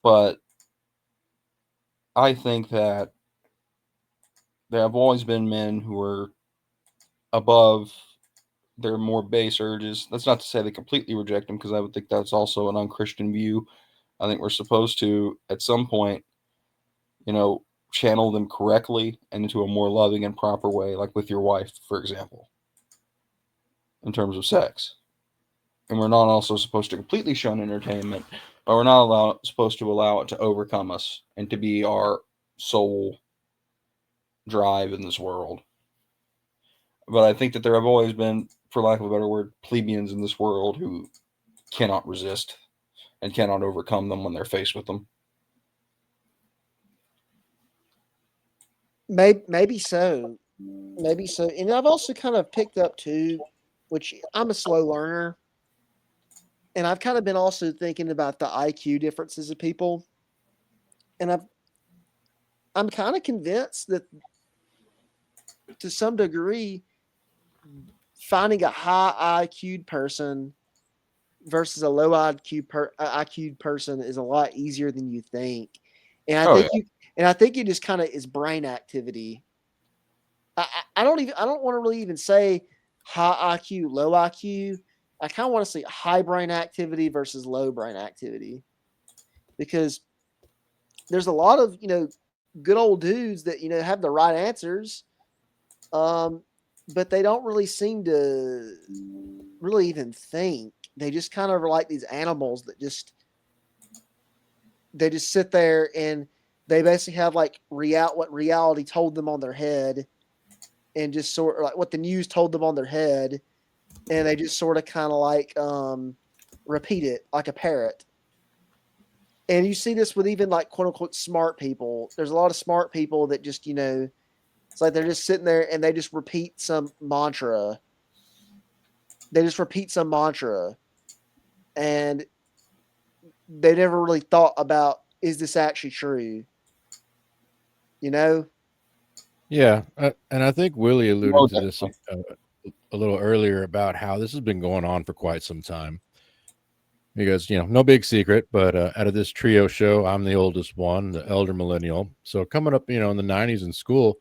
but I think that there have always been men who are above their more base urges. That's not to say they completely reject them, because I would think that's also an unchristian view. I think we're supposed to, at some point, you know, channel them correctly and into a more loving and proper way, like with your wife, for example, in terms of sex. And we're not also supposed to completely shun entertainment, but we're not supposed to allow it to overcome us and to be our sole drive in this world. But I think that there have always been, for lack of a better word, plebeians in this world who cannot resist and cannot overcome them when they're faced with them. Maybe so, maybe so. And I've also kind of picked up too, which I'm a slow learner, and I've kind of been also thinking about the IQ differences of people, and I'm kind of convinced that to some degree, finding a high IQ person versus a low IQ person is a lot easier than you think. And I Oh yeah. think you and I think it just kind of is brain activity. I don't want to really even say high IQ, low IQ. I kind of want to say high brain activity versus low brain activity, because there's a lot of good old dudes that have the right answers, um, but they don't really seem to really even think. They just kind of are like these animals that just sit there, and they basically have like what reality told them on their head, and just sort of like what the news told them on their head, and they just sort of kind of like repeat it like a parrot. And you see this with even like quote unquote smart people. There's a lot of smart people that just it's like they're just sitting there and they just repeat some mantra. They just repeat some mantra, and they never really thought about, is this actually true? You know? Yeah, and I think Willie alluded Oh, to this definitely. a little earlier about how this has been going on for quite some time. Because no big secret, but out of this trio show, I'm the oldest one, the elder millennial. So coming up, in the '90s in school,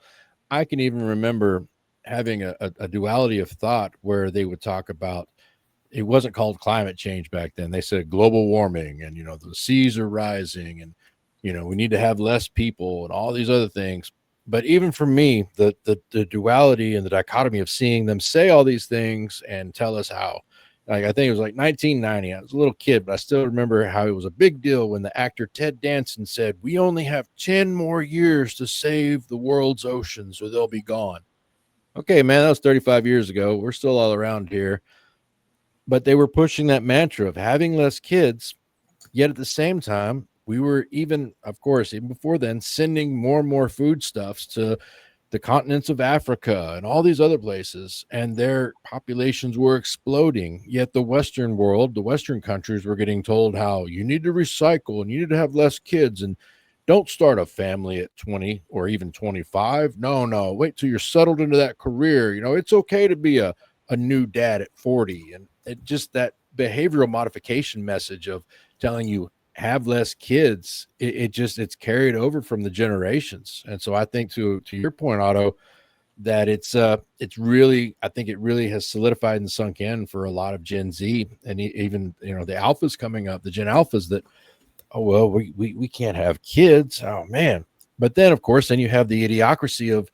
I can even remember having a duality of thought where they would talk about, it wasn't called climate change back then. They said global warming, and the seas are rising, and we need to have less people and all these other things. But even for me, the duality and the dichotomy of seeing them say all these things and tell us how, like, I think it was like 1990. I was a little kid, but I still remember how it was a big deal when the actor Ted Danson said, "We only have 10 more years to save the world's oceans or they'll be gone." Okay, man, that was 35 years ago. We're still all around here. But they were pushing that mantra of having less kids. Yet at the same time, we were even, of course, even before then, sending more and more foodstuffs to the continents of Africa and all these other places, and their populations were exploding. Yet the Western world, the Western countries were getting told how you need to recycle and you need to have less kids and don't start a family at 20 or even 25. No, no, wait till you're settled into that career. It's okay to be a new dad at 40. And it just that behavioral modification message of telling you have less kids, it's carried over from the generations. And so I think to your point, Otto, that it's really, I think it really has solidified and sunk in for a lot of Gen Z, and even the alphas coming up, the Gen Alphas, that, oh well, we can't have kids. Oh man. But then of course then you have the idiocracy of,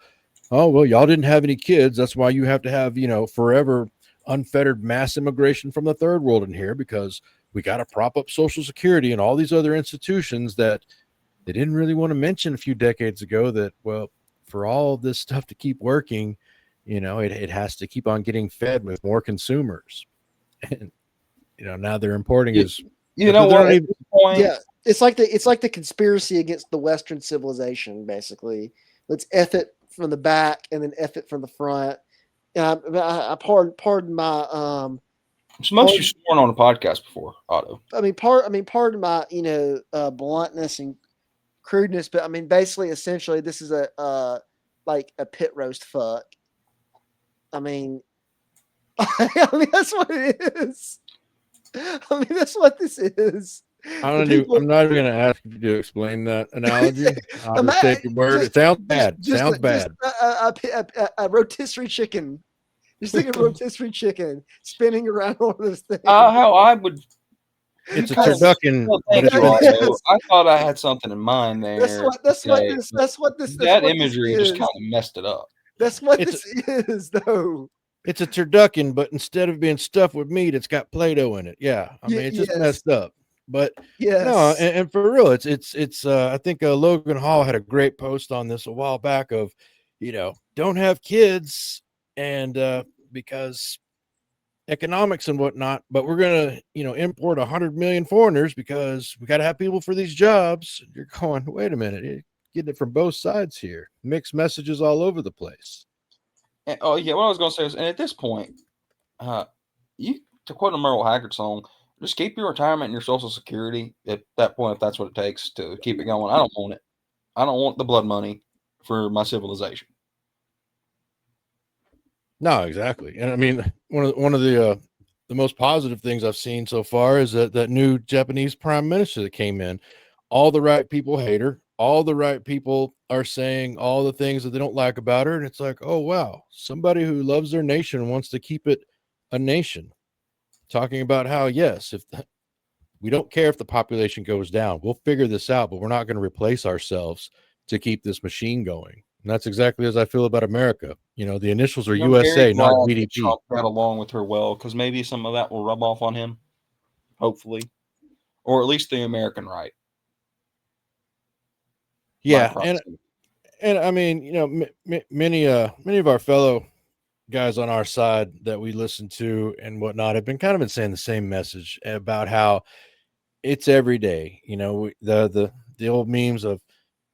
oh well, y'all didn't have any kids, that's why you have to have forever unfettered mass immigration from the third world in here, because we got to prop up Social Security and all these other institutions that they didn't really want to mention a few decades ago, that, well, for all this stuff to keep working, it has to keep on getting fed with more consumers. And now they're importing You, is, you but know they're what? not At even. this point, Yeah. It's like the conspiracy against the Western civilization, basically. Let's F it from the back and then F it from the front. I pardon my it's most you pardon sworn on a podcast before, Otto. I mean pardon my bluntness and crudeness, but I mean, basically, essentially, this is a like a pit roast fuck. I mean, I mean that's what it is. I mean, that's what this is. The people, I'm not even going to ask you to explain that analogy. I'll just take your word. It just, sounds bad. Sounds just bad. a rotisserie chicken. Just think of rotisserie chicken spinning around one of those things. How I would. It's a kind of- turducken, Well, but thank it's you, been Otto. cooked. I thought I had something in mind there. Okay, that this imagery just is. kind of messed it up. That's what It's this is, though. it's a turducken, but instead of being stuffed with meat, it's got Play-Doh in it. Yeah, I mean, it's just Yes, messed up. But no, yes. and for real, it's. I think Logan Hall had a great post on this a while back of, don't have kids, and because economics and whatnot, but we're gonna, import 100 million foreigners because we got to have people for these jobs. You're going, wait a minute, you're getting it from both sides here. Mixed messages all over the place. And, what I was going to say is, and at this point, you to quote a Merle Haggard song, just keep your retirement and your Social Security at that point if that's what it takes to keep it going. I don't want it. I don't want the blood money for my civilization. No, exactly. And I mean, one of the most positive things I've seen so far is that new Japanese prime minister that came in. All the right people hate her. All the right people are saying all the things that they don't like about her, and it's like, oh wow, somebody who loves their nation wants to keep it a nation. Talking about how yes, if we don't care if the population goes down, we'll figure this out, but we're not going to replace ourselves to keep this machine going. And that's exactly as I feel about America. The initials are And I'm very USA, not glad that GDP. Trump got along with her well, because maybe some of that will rub off on him, hopefully, or at least the American right. Yeah, and I mean, many of our fellow guys on our side that we listen to and whatnot have been saying the same message about how it's every day. The old memes of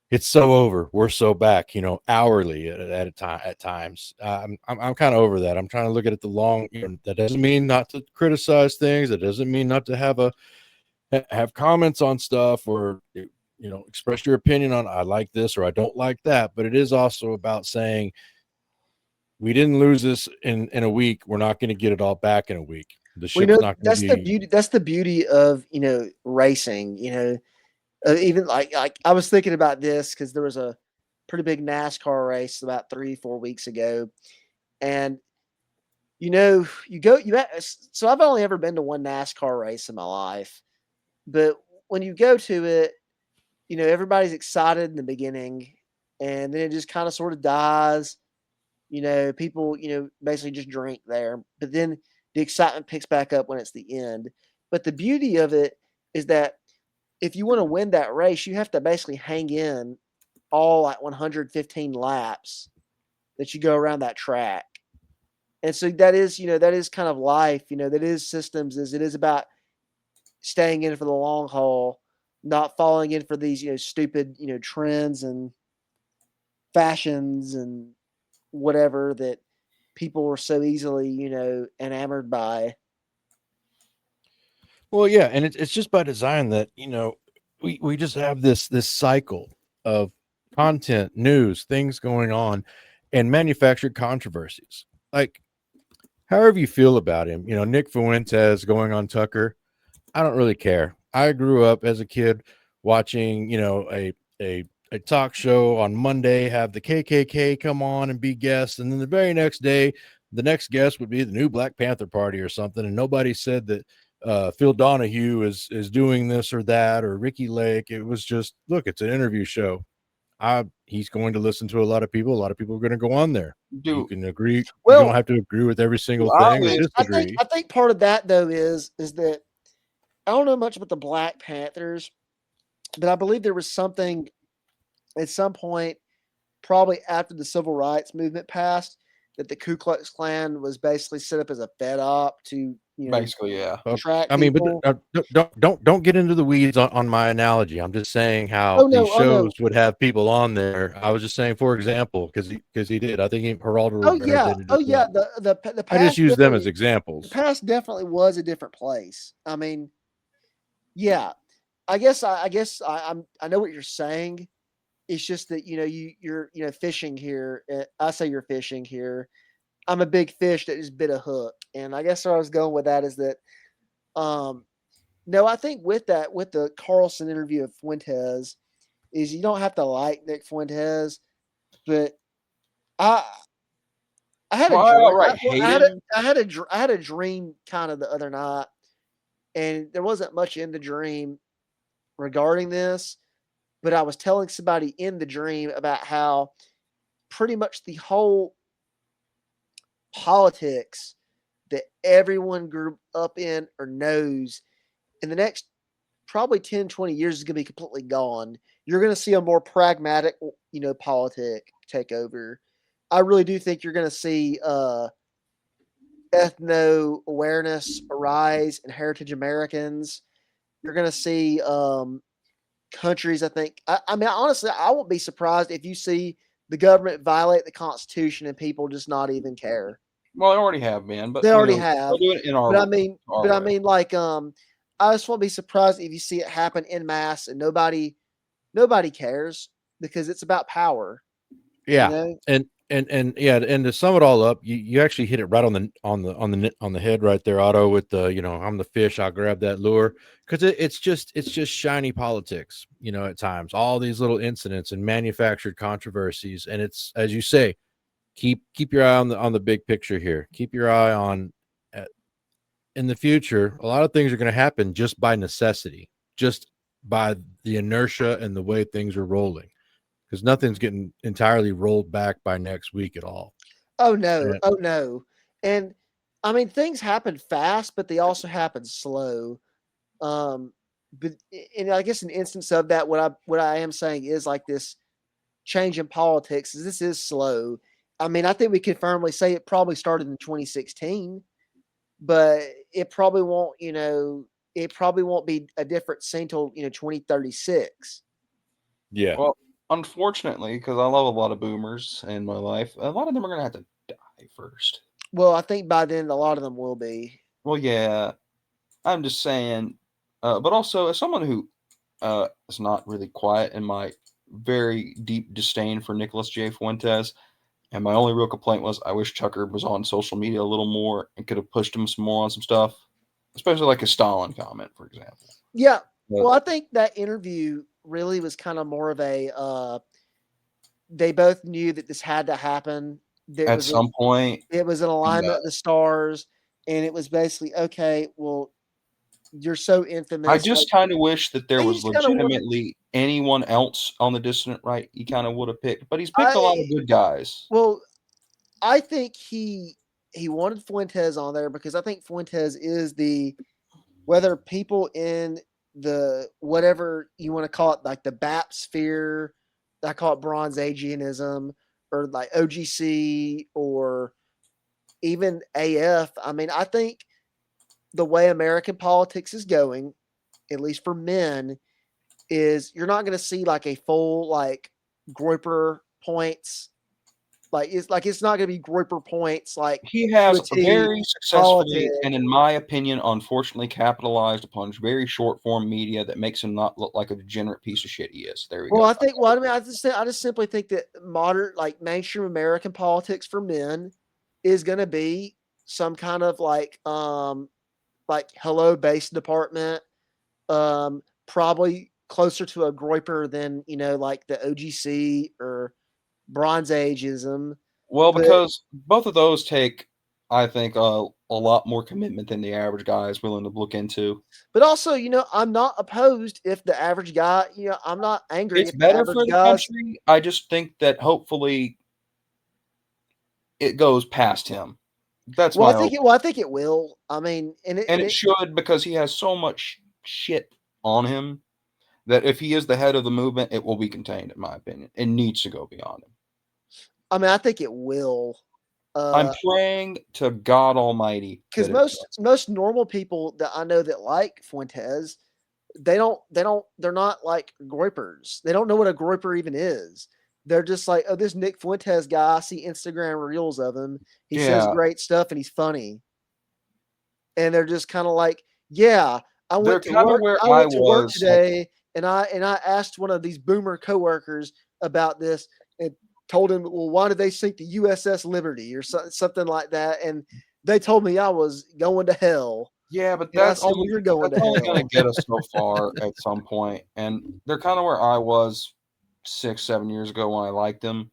it's so over, we're so back. Hourly at a time at times. I'm kind of over that. I'm trying to look at it the long. That doesn't mean not to criticize things. That doesn't mean not to have comments on stuff or express your opinion on I like this or I don't like that. But it is also about saying we didn't lose this in a week. We're not going to get it all back in a week. The ship's not going to be. That's the beauty of racing. Even like I was thinking about this because there was a pretty big NASCAR race about 3-4 weeks ago, and so I've only ever been to one NASCAR race in my life, but when you go to it, everybody's excited in the beginning, and then it just kind of sort of dies. People, basically just drink there, but then the excitement picks back up when it's the end. But the beauty of it is that if you want to win that race, you have to basically hang in all like 115 laps that you go around that track. And so that is kind of life, that is systems, is it is about staying in for the long haul, not falling in for these, stupid, trends and fashions and whatever that people are so easily, enamored by. Well, yeah, and it's just by design that we just have this cycle of content, news, things going on, and manufactured controversies. Like, however you feel about him, Nick Fuentes going on Tucker, I don't really care. I grew up as a kid watching, a talk show on Monday, have the KKK come on and be guests, and then the very next day, the next guest would be the new Black Panther Party or something, and nobody said that Phil Donahue is doing this or that, or Ricky Lake. It was just, look, it's an interview show. He's going to listen to a lot of people. A lot of people are going to go on there. You can agree. You don't have to agree with every single thing or disagree. I think part of that though is that I don't know much about the Black Panthers, but I believe there was something at some point, probably after the civil rights movement passed, that the Ku Klux Klan was basically set up as a fed op to basically, yeah. track I mean, people. but don't get into the weeds on my analogy. I'm just saying how these shows would have people on there. I was just saying, for example, because he did. I think Geraldo Rivera did it. Oh yeah. The past I just use them as examples. The past definitely was a different place. I mean, yeah, I know what you're saying. It's just that you're fishing here. I say you're fishing here. I'm a big fish that just bit a hook, and I guess where I was going with that is that um, no, I think with that with the Carlson interview of Fuentes is you don't have to like Nick Fuentes, but I I had Do a I dream. outright hate him? I had a dream kind of the other night, and there wasn't much in the dream regarding this, but I was telling somebody in the dream about how pretty much the whole politics that everyone grew up in or knows in the next probably 10, 20 years is going to be completely gone. You're going to see a more pragmatic, politic take over. I really do think you're going to see ethno awareness arise in heritage Americans. You're going to see countries. I think. I mean, honestly, I won't be surprised if you see the government violate the Constitution and people just not even care. Well, they already have been, but They you already know, they'll have, do it in but I our mean, our way. like, I just won't be surprised if you see it happen in mass and nobody cares because it's about power. You Yeah, know, and yeah, and to sum it all up, you actually hit it right on the head right there, Otto. With the I'm the fish, I'll grab that lure because it's just shiny politics. At times, all these little incidents and manufactured controversies, and it's as you say, keep your eye on the big picture here. Keep your eye on in the future. A lot of things are going to happen just by necessity, just by the inertia and the way things are rolling because nothing's getting entirely rolled back by next week at all. oh no, Yeah. oh no, and I mean things happen fast, but they also happen slow. Um, but and I guess an instance of that, what I am saying is like this change in politics. Is this is slow. I mean, I think we can firmly say it probably started in 2016, but it probably won't. It probably won't be a different scene till 2036. Yeah. Well, unfortunately, because I love a lot of boomers in my life, a lot of them are gonna have to die first. Well, I think by then a lot of them will be. Well, yeah, I'm just saying, but also as someone who is not really quiet in my very deep disdain for Nicholas J. Fuentes, and my only real complaint was I wish Tucker was on social media a little more and could have pushed him some more on some stuff, especially like a Stalin comment, for example. Yeah. But Well, I think that interview really was kind of more of a. They both knew that this had to happen. There at was a. some point, It was an yeah, alignment of the stars, and it was basically okay. Well, you're so I infamous. Like just kind of wish that there you was just kind of want. legitimately anyone else on the dissident right he kind of would have picked, but he's picked a lot I of good guys. well, I think he wanted Fuentes on there because I think Fuentes is the whether people in the whatever you want to call it, like the BAP sphere, I call it Bronze Ageanism, or like OGC, or even AF. I mean, I think the way American politics is going, at least for men, is you're not going to see like a full like Groyper points. It's not going to be Groyper points like He to a has T very successfully politics. and, in my opinion, unfortunately capitalized upon very short form media that makes him not look like a degenerate piece of shit he is. There we Well, go. I think. Well, I mean, I just simply think that modern, like mainstream American politics for men, is going to be some kind of like hello base department, probably closer to a Groyper than like the OGC or Bronze Ageism. Well, But because both of those take, I think, a lot more commitment than the average guy is willing to look into. also, I'm not opposed if the average guy, I'm not angry It's if the better average for the guys. country. I just think that hopefully it goes past him. That's my hope. Well, I think it will. I mean, and it, And and it it should because he has so much shit on him that if he is the head of the movement, it will be contained, in my opinion. It needs to go beyond him. I mean, I think it will. I'm Uh, praying to God Almighty because that it does. most normal people that I know that like Fuentes, they're not like groypers. They don't know what a groyper even is. They're just like, oh, this Nick Fuentes guy. I see Instagram reels of him. He says Yeah. great stuff and he's funny. And they're just kind of like, yeah, I They're went to kind of work. where I I went to work was. Like, today, and I asked one of these boomer coworkers about this, and told him, "Well, why did they sink the USS Liberty or something like that?" And they told me I was going to hell, yeah, but and I said, "Well, you're going that's to only going hell." to get us so far at some point. And they're kind of where I was 6, 7 years ago when I liked them.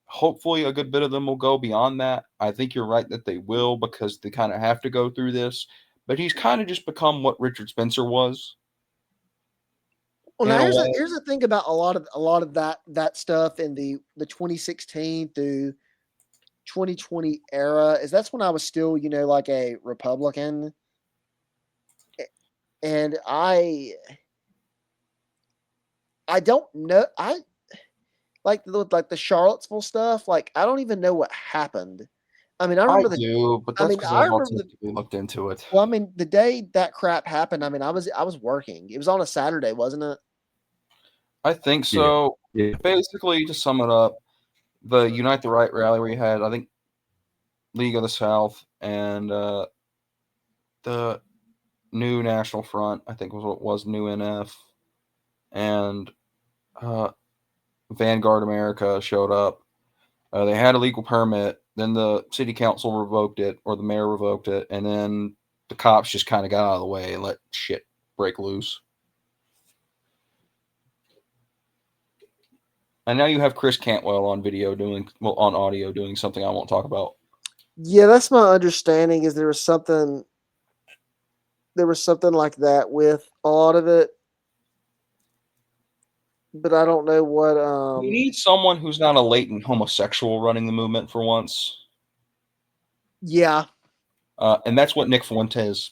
Hopefully, a good bit of them will go beyond that. I think you're right that they will because they kind of have to go through this. But he's kind of just become what Richard Spencer was Well, in now a way. here's the thing about a lot of that stuff in the 2016 through 2020 era is that's when I was still, like a Republican, and I don't know. I like the Charlottesville stuff. Like I don't even know what happened. I mean, I I remember the. do, but I that's mean, because I there's remember lots the. of people looked into it. Well, I mean, the day that crap happened. I mean, I was working. It was on a Saturday, wasn't it? I think Yeah. so. Yeah. Basically, to sum it up, the Unite the Right rally we had, I think League of the South and the New National Front, I think was what it was, New NF, and uh, Vanguard America showed up. They had a legal permit. Then the city council revoked it, or the mayor revoked it, and then the cops just kind of got out of the way and let shit break loose. And now you have Chris Cantwell on on audio doing something I won't talk about. Yeah, that's my understanding. Is there was something like that with a lot of it, but I don't know what. We need someone who's not a latent homosexual running the movement for once. Yeah, And that's what Nick Fuentes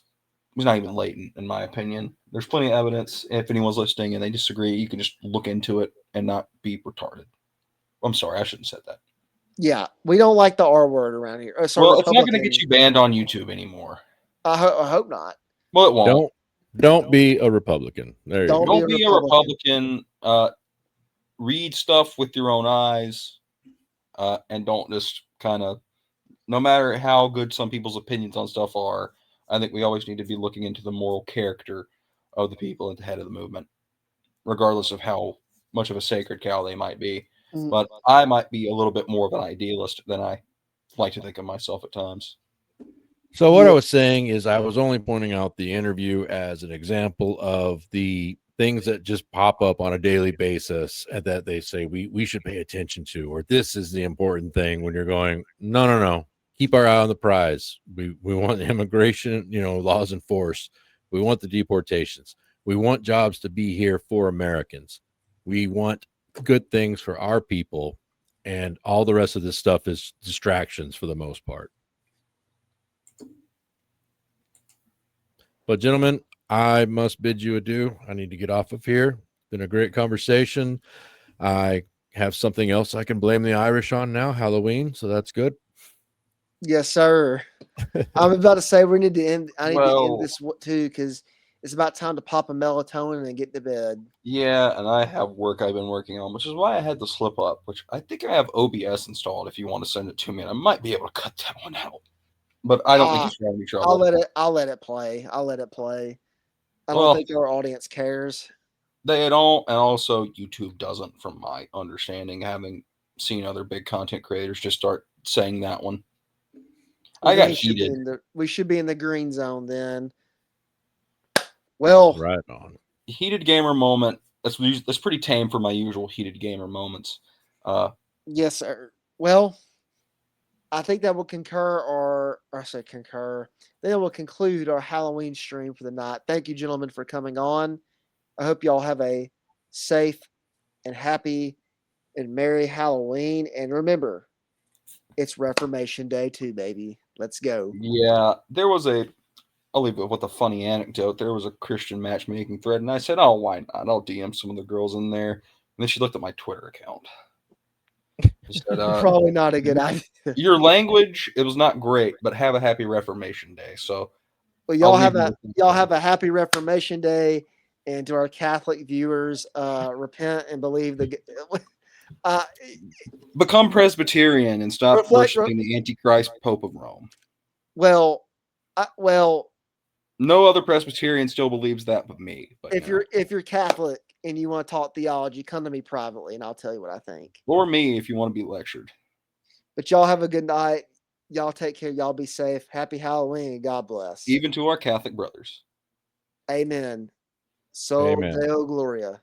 was not even latent, in my opinion. There's plenty of evidence. If anyone's listening and they disagree, you can just look into it and not be retarded. I'm sorry, I shouldn't have said that. yeah, we don't like the R word around here. So Well, it's not going to get Republican. you banned on YouTube anymore. I hope not. Well, it won't. Don't be a Republican. There you Don't go. be a Don't be a Republican. Republican. Read stuff with your own eyes, and don't just kind of. No matter how good some people's opinions on stuff are, I think we always need to be looking into the moral character of the people at the head of the movement, regardless of how much of a sacred cow they might be. Mm, But I might be a little bit more of an idealist than I like to think of myself at times. So what I Yeah, was saying is I was only pointing out the interview as an example of the things that just pop up on a daily basis and that they say we should pay attention to, or this is the important thing when you're going, no. Keep our eye on the prize. We want immigration, laws enforced. We want the deportations. We want jobs to be here for Americans. We want good things for our people, and all the rest of this stuff is distractions for the most part. But gentlemen, I must bid you adieu. I need to get off of here. Been a great conversation. I have something else I can blame the Irish on now, Halloween, so that's good. yes, sir. I'm about to say we need to end. I need to end Well, this too because it's about time to pop a melatonin and get to bed. yeah, and I have work I've been working on, which is why I had the slip up, which I think I have OBS installed if you want to send it to me, and I might be able to cut that one out. But I don't think Ah, you should have any I'll trouble. let it. I'll let it play. I'll let it play. I don't Well, think our audience cares. they don't, and also YouTube doesn't, from my understanding, having seen other big content creators just start saying that one. Well, I then got heated. we should be in the green zone then. Well, Right on. Heated gamer moment. That's pretty tame for my usual heated gamer moments. yes, sir. Well, I think that will concur, or I say concur. Then we'll conclude our Halloween stream for the night. Thank you, gentlemen, for coming on. I hope y'all have a safe and happy and merry Halloween. And remember, it's Reformation Day too, baby. Let's go. Yeah, there was a. I'll leave it with a funny anecdote. There was a Christian matchmaking thread, and I said, "Oh, why not? I'll DM some of the girls in there." And then she looked at my Twitter account. She said, Probably not a good idea. "Your language, it was not great, but have a happy Reformation Day." So Well, I'll y'all leave have you a with that. y'all have a happy Reformation Day, and to our Catholic viewers, repent and believe the. Uh, Become Presbyterian and stop reflect. worshiping the Antichrist Pope of Rome. Well, well, No other Presbyterian still believes that but me. But If you're Catholic and you want to talk theology, come to me privately and I'll tell you what I think. or me if you want to be lectured. But y'all have a good night. Y'all take care. Y'all be safe. Happy Halloween and God bless. Even to our Catholic brothers. Amen. So Amen. Deo Gloria.